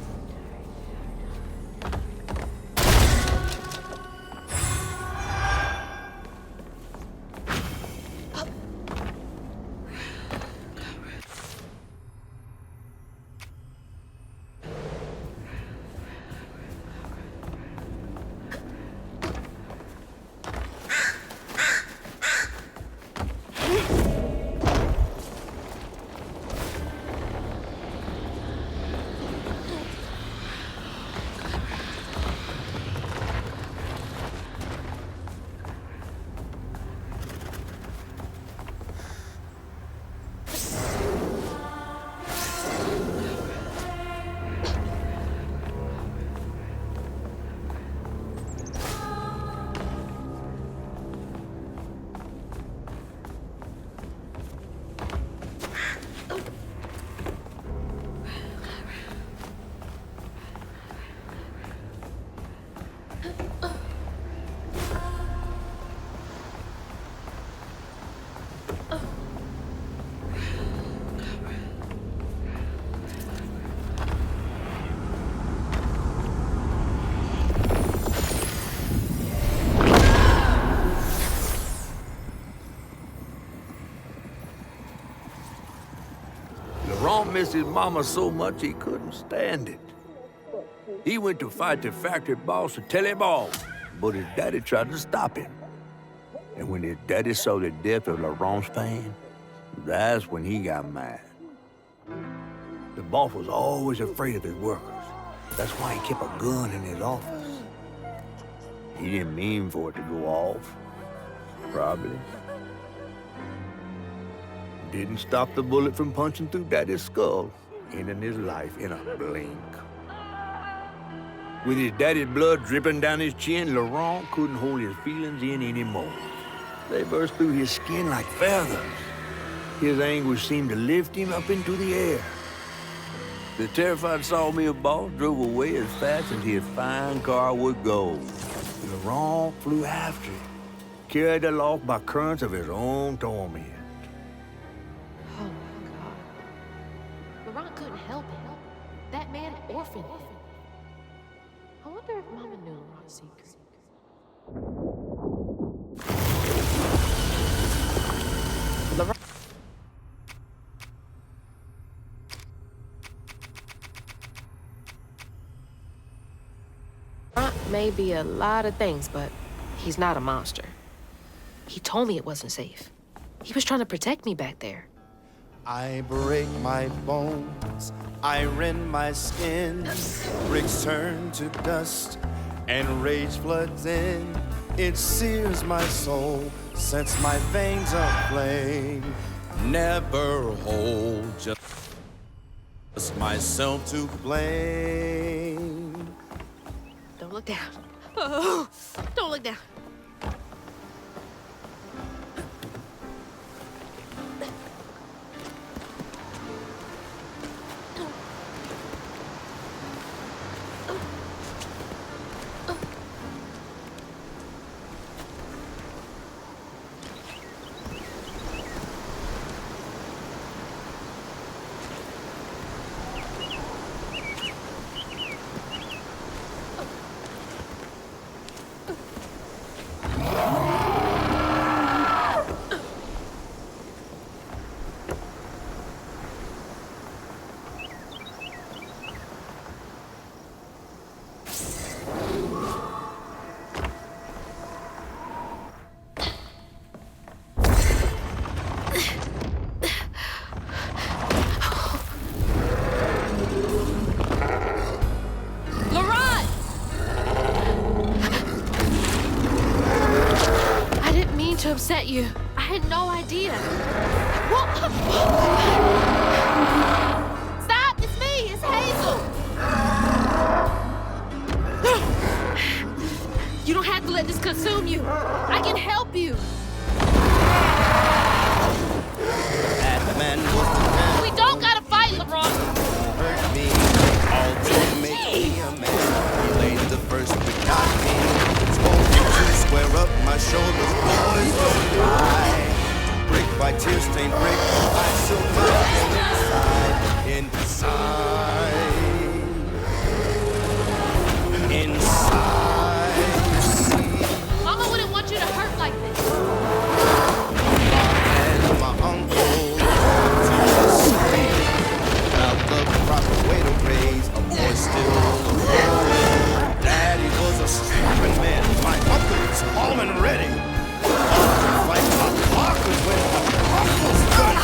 Laurent missed his mama so much he couldn't stand it. He went to fight the factory boss to tell him all, but his daddy tried to stop him. And when his daddy saw the death of Laurent's pain, that's when he got mad. The boss was always afraid of his workers. That's why he kept a gun in his office. He didn't mean for it to go off, probably. Didn't stop the bullet from punching through Daddy's skull, ending his life in a blink. With his daddy's blood dripping down his chin, Laurent couldn't hold his feelings in anymore. They burst through his skin like feathers. His anguish seemed to lift him up into the air. The terrified sawmill boss drove away as fast as his fine car would go. Laurent flew after it, carried aloft by currents of his own torment. Oh my God. Laurent couldn't help it. That man orphaned him. I wonder if Mama knew Laurent's secret. Laurent may be a lot of things, but he's not a monster. He told me it wasn't safe. He was trying to protect me back there. I break my bones, I rend my skin, bricks turn to dust, and rage floods in. It sears my soul, sets my veins aflame. Never hold, just myself to blame. Don't look down. Oh, don't look down. To upset you. I had no idea. Stop! It's me! It's Hazel! You don't have to let this consume you. I can help you. That man was the man. We don't gotta fight, Laurent. Hurt me, although make me a man. He laid the first brick on me. Square up my shoulders, boys don't cry. Brick by tear-stained brick, I survive inside. Mama wouldn't want you to hurt like this. And my uncle to the street about the proper way to raise a boy still alive. Daddy was a strapping man. My uncle was armed and ready. Like my pockets when my uncle's done.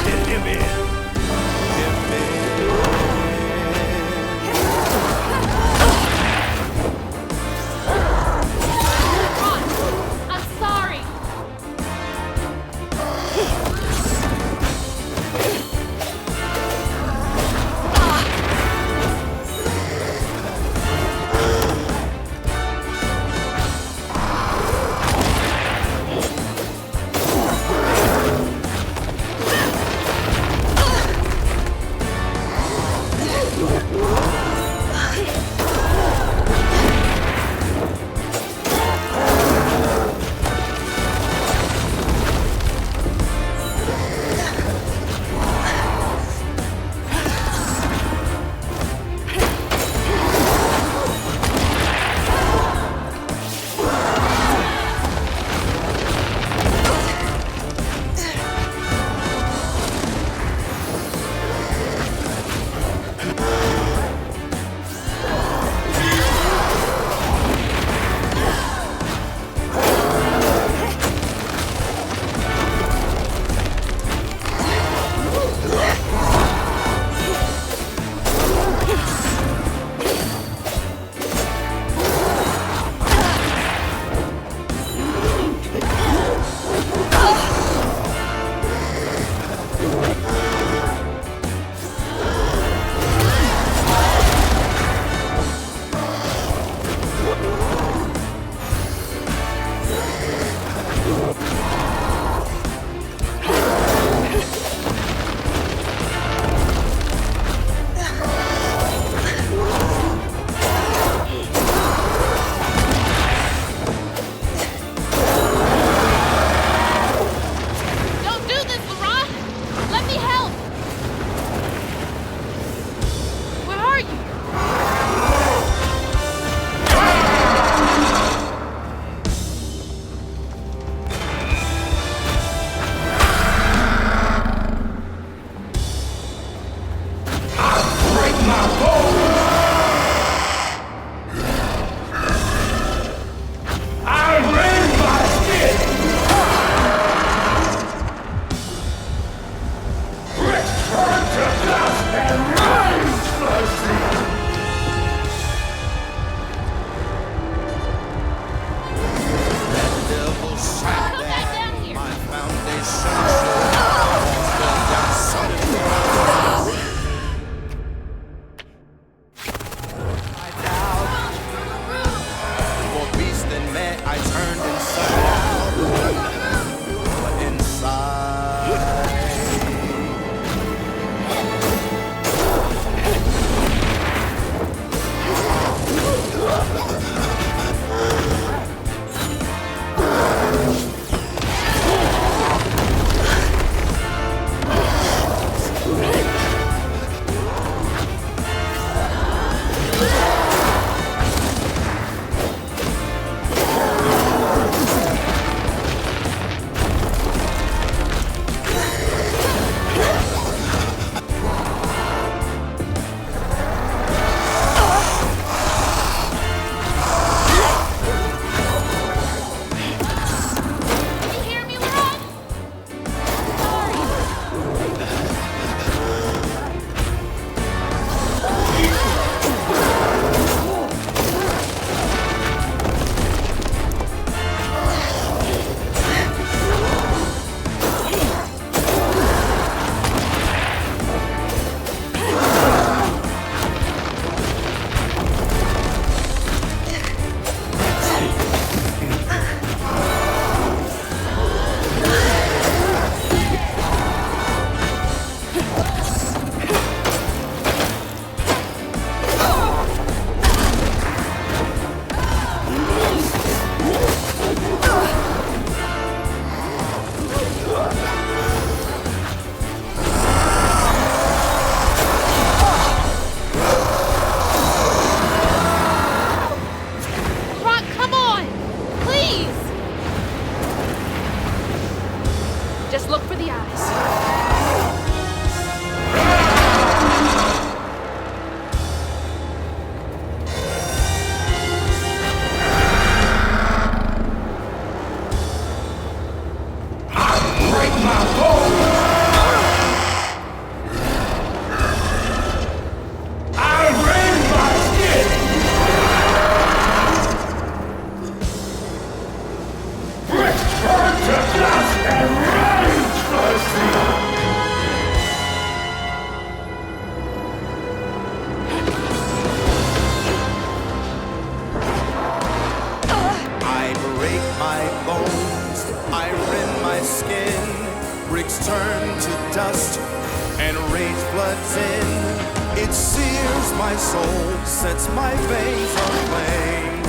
hold sets my veins aflame.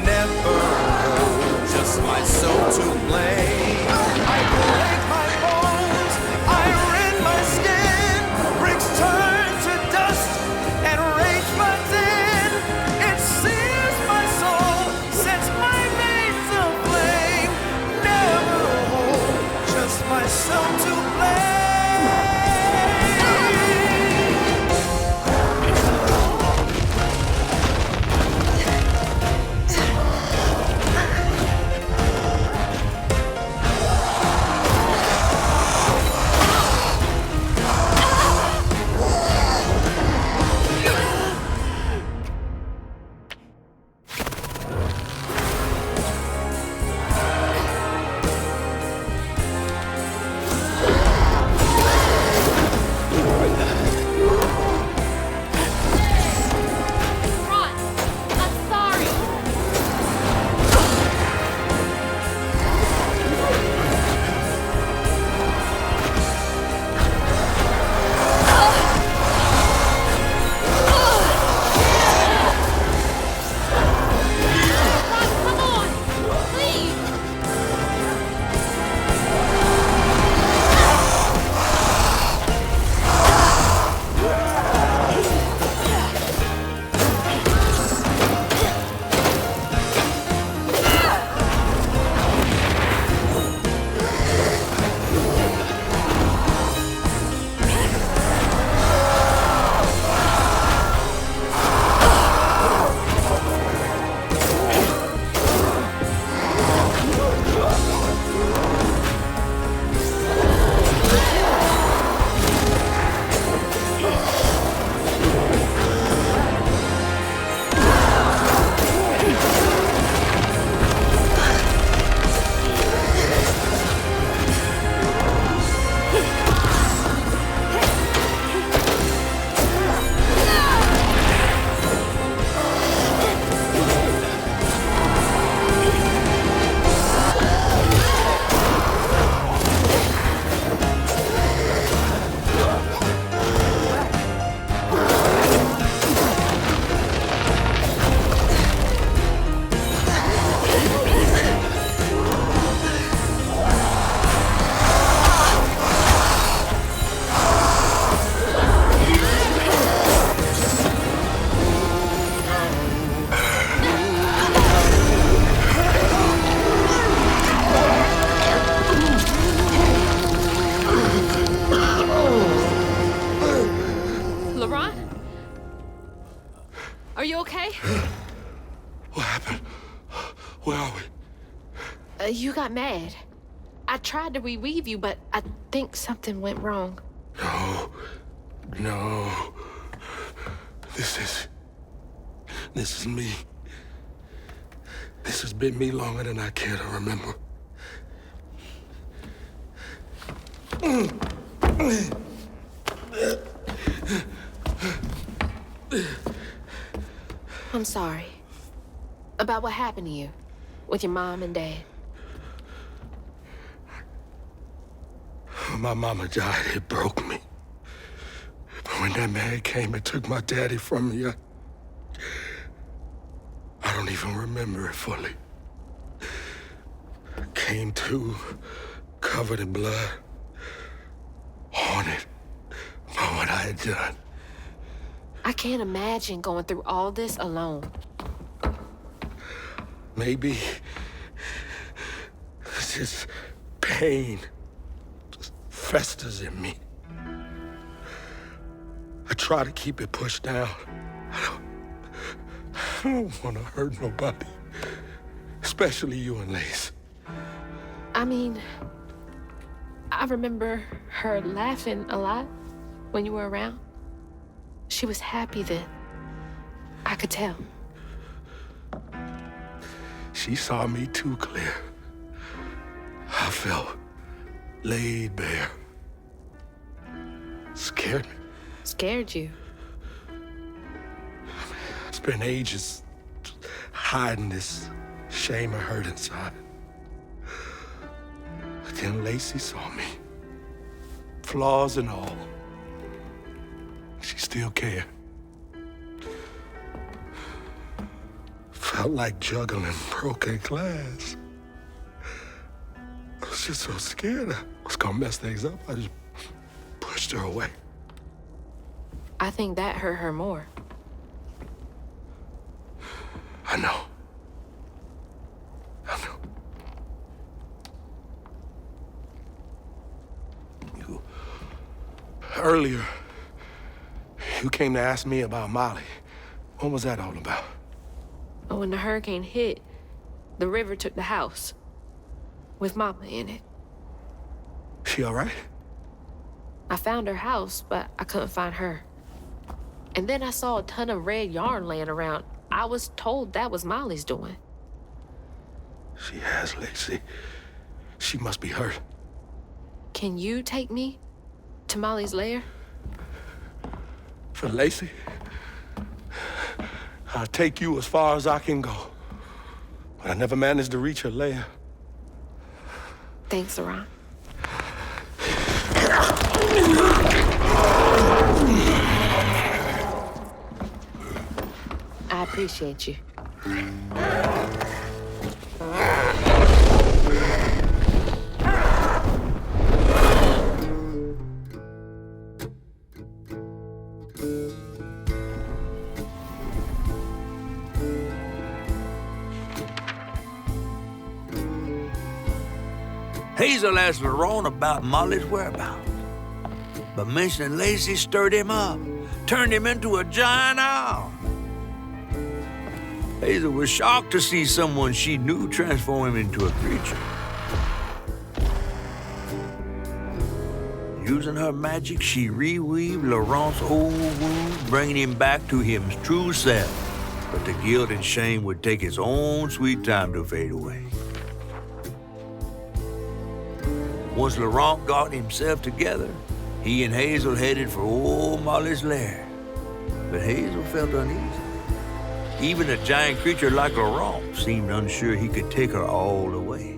Never hold just myself to blame. I break my bones, I rend my skin. Bricks turn to dust and rage runs in. It sears my soul, sets my veins aflame. Never hold just myself to blame. Ron, I'm sorry. Ron, come on, please. LaRon? Are you okay? What happened? Where are we? You got mad. I tried to reweave you, but I think something went wrong. No. This is me. This has been me longer than I care to remember. I'm sorry. About what happened to you with your mom and dad. My mama died, it broke me. But when that man came and took my daddy from me, I don't even remember it fully. Came to, covered in blood, haunted by what I had done. I can't imagine going through all this alone. Maybe this pain just festers in me. I try to keep it pushed down. I don't want to hurt nobody, especially you and Lace. I mean, I remember her laughing a lot when you were around. She was happy then. I could tell. She saw me too clear. I felt laid bare. Scared me. Scared you? I spent ages hiding this shame and hurt inside. But then Lacey saw me. Flaws and all. She still cared. Felt like juggling broken glass. I was just so scared I was gonna mess things up. I just pushed her away. I think that hurt her more. I know. I know. Earlier, you came to ask me about Molly. What was that all about? But when the hurricane hit, the river took the house with Mama in it. She all right? I found her house, but I couldn't find her. And then I saw a ton of red yarn laying around. I was told that was Molly's doing. She has, Lacey. She must be hurt. Can you take me to Molly's lair? For Lacey, I'll take you as far as I can go. But I never managed to reach her lair. Thanks, Saran. I appreciate you. Hazel asked Laurent about Molly's whereabouts. But mentioning Lacey stirred him up, turned him into a giant owl. Hazel was shocked to see someone she knew transform him into a creature. Using her magic, she reweaved Laurent's old wound, bringing him back to his true self. But the guilt and shame would take its own sweet time to fade away. Once Laurent got himself together, he and Hazel headed for old Molly's lair. But Hazel felt uneasy. Even a giant creature like Laurent seemed unsure he could take her all away.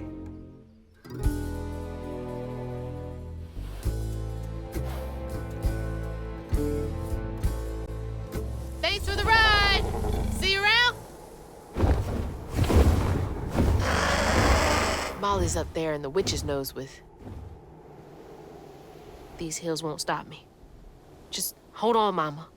Thanks for the ride. See you around? Molly's up there in the witch's nose with. These hills won't stop me. Just hold on, Mama.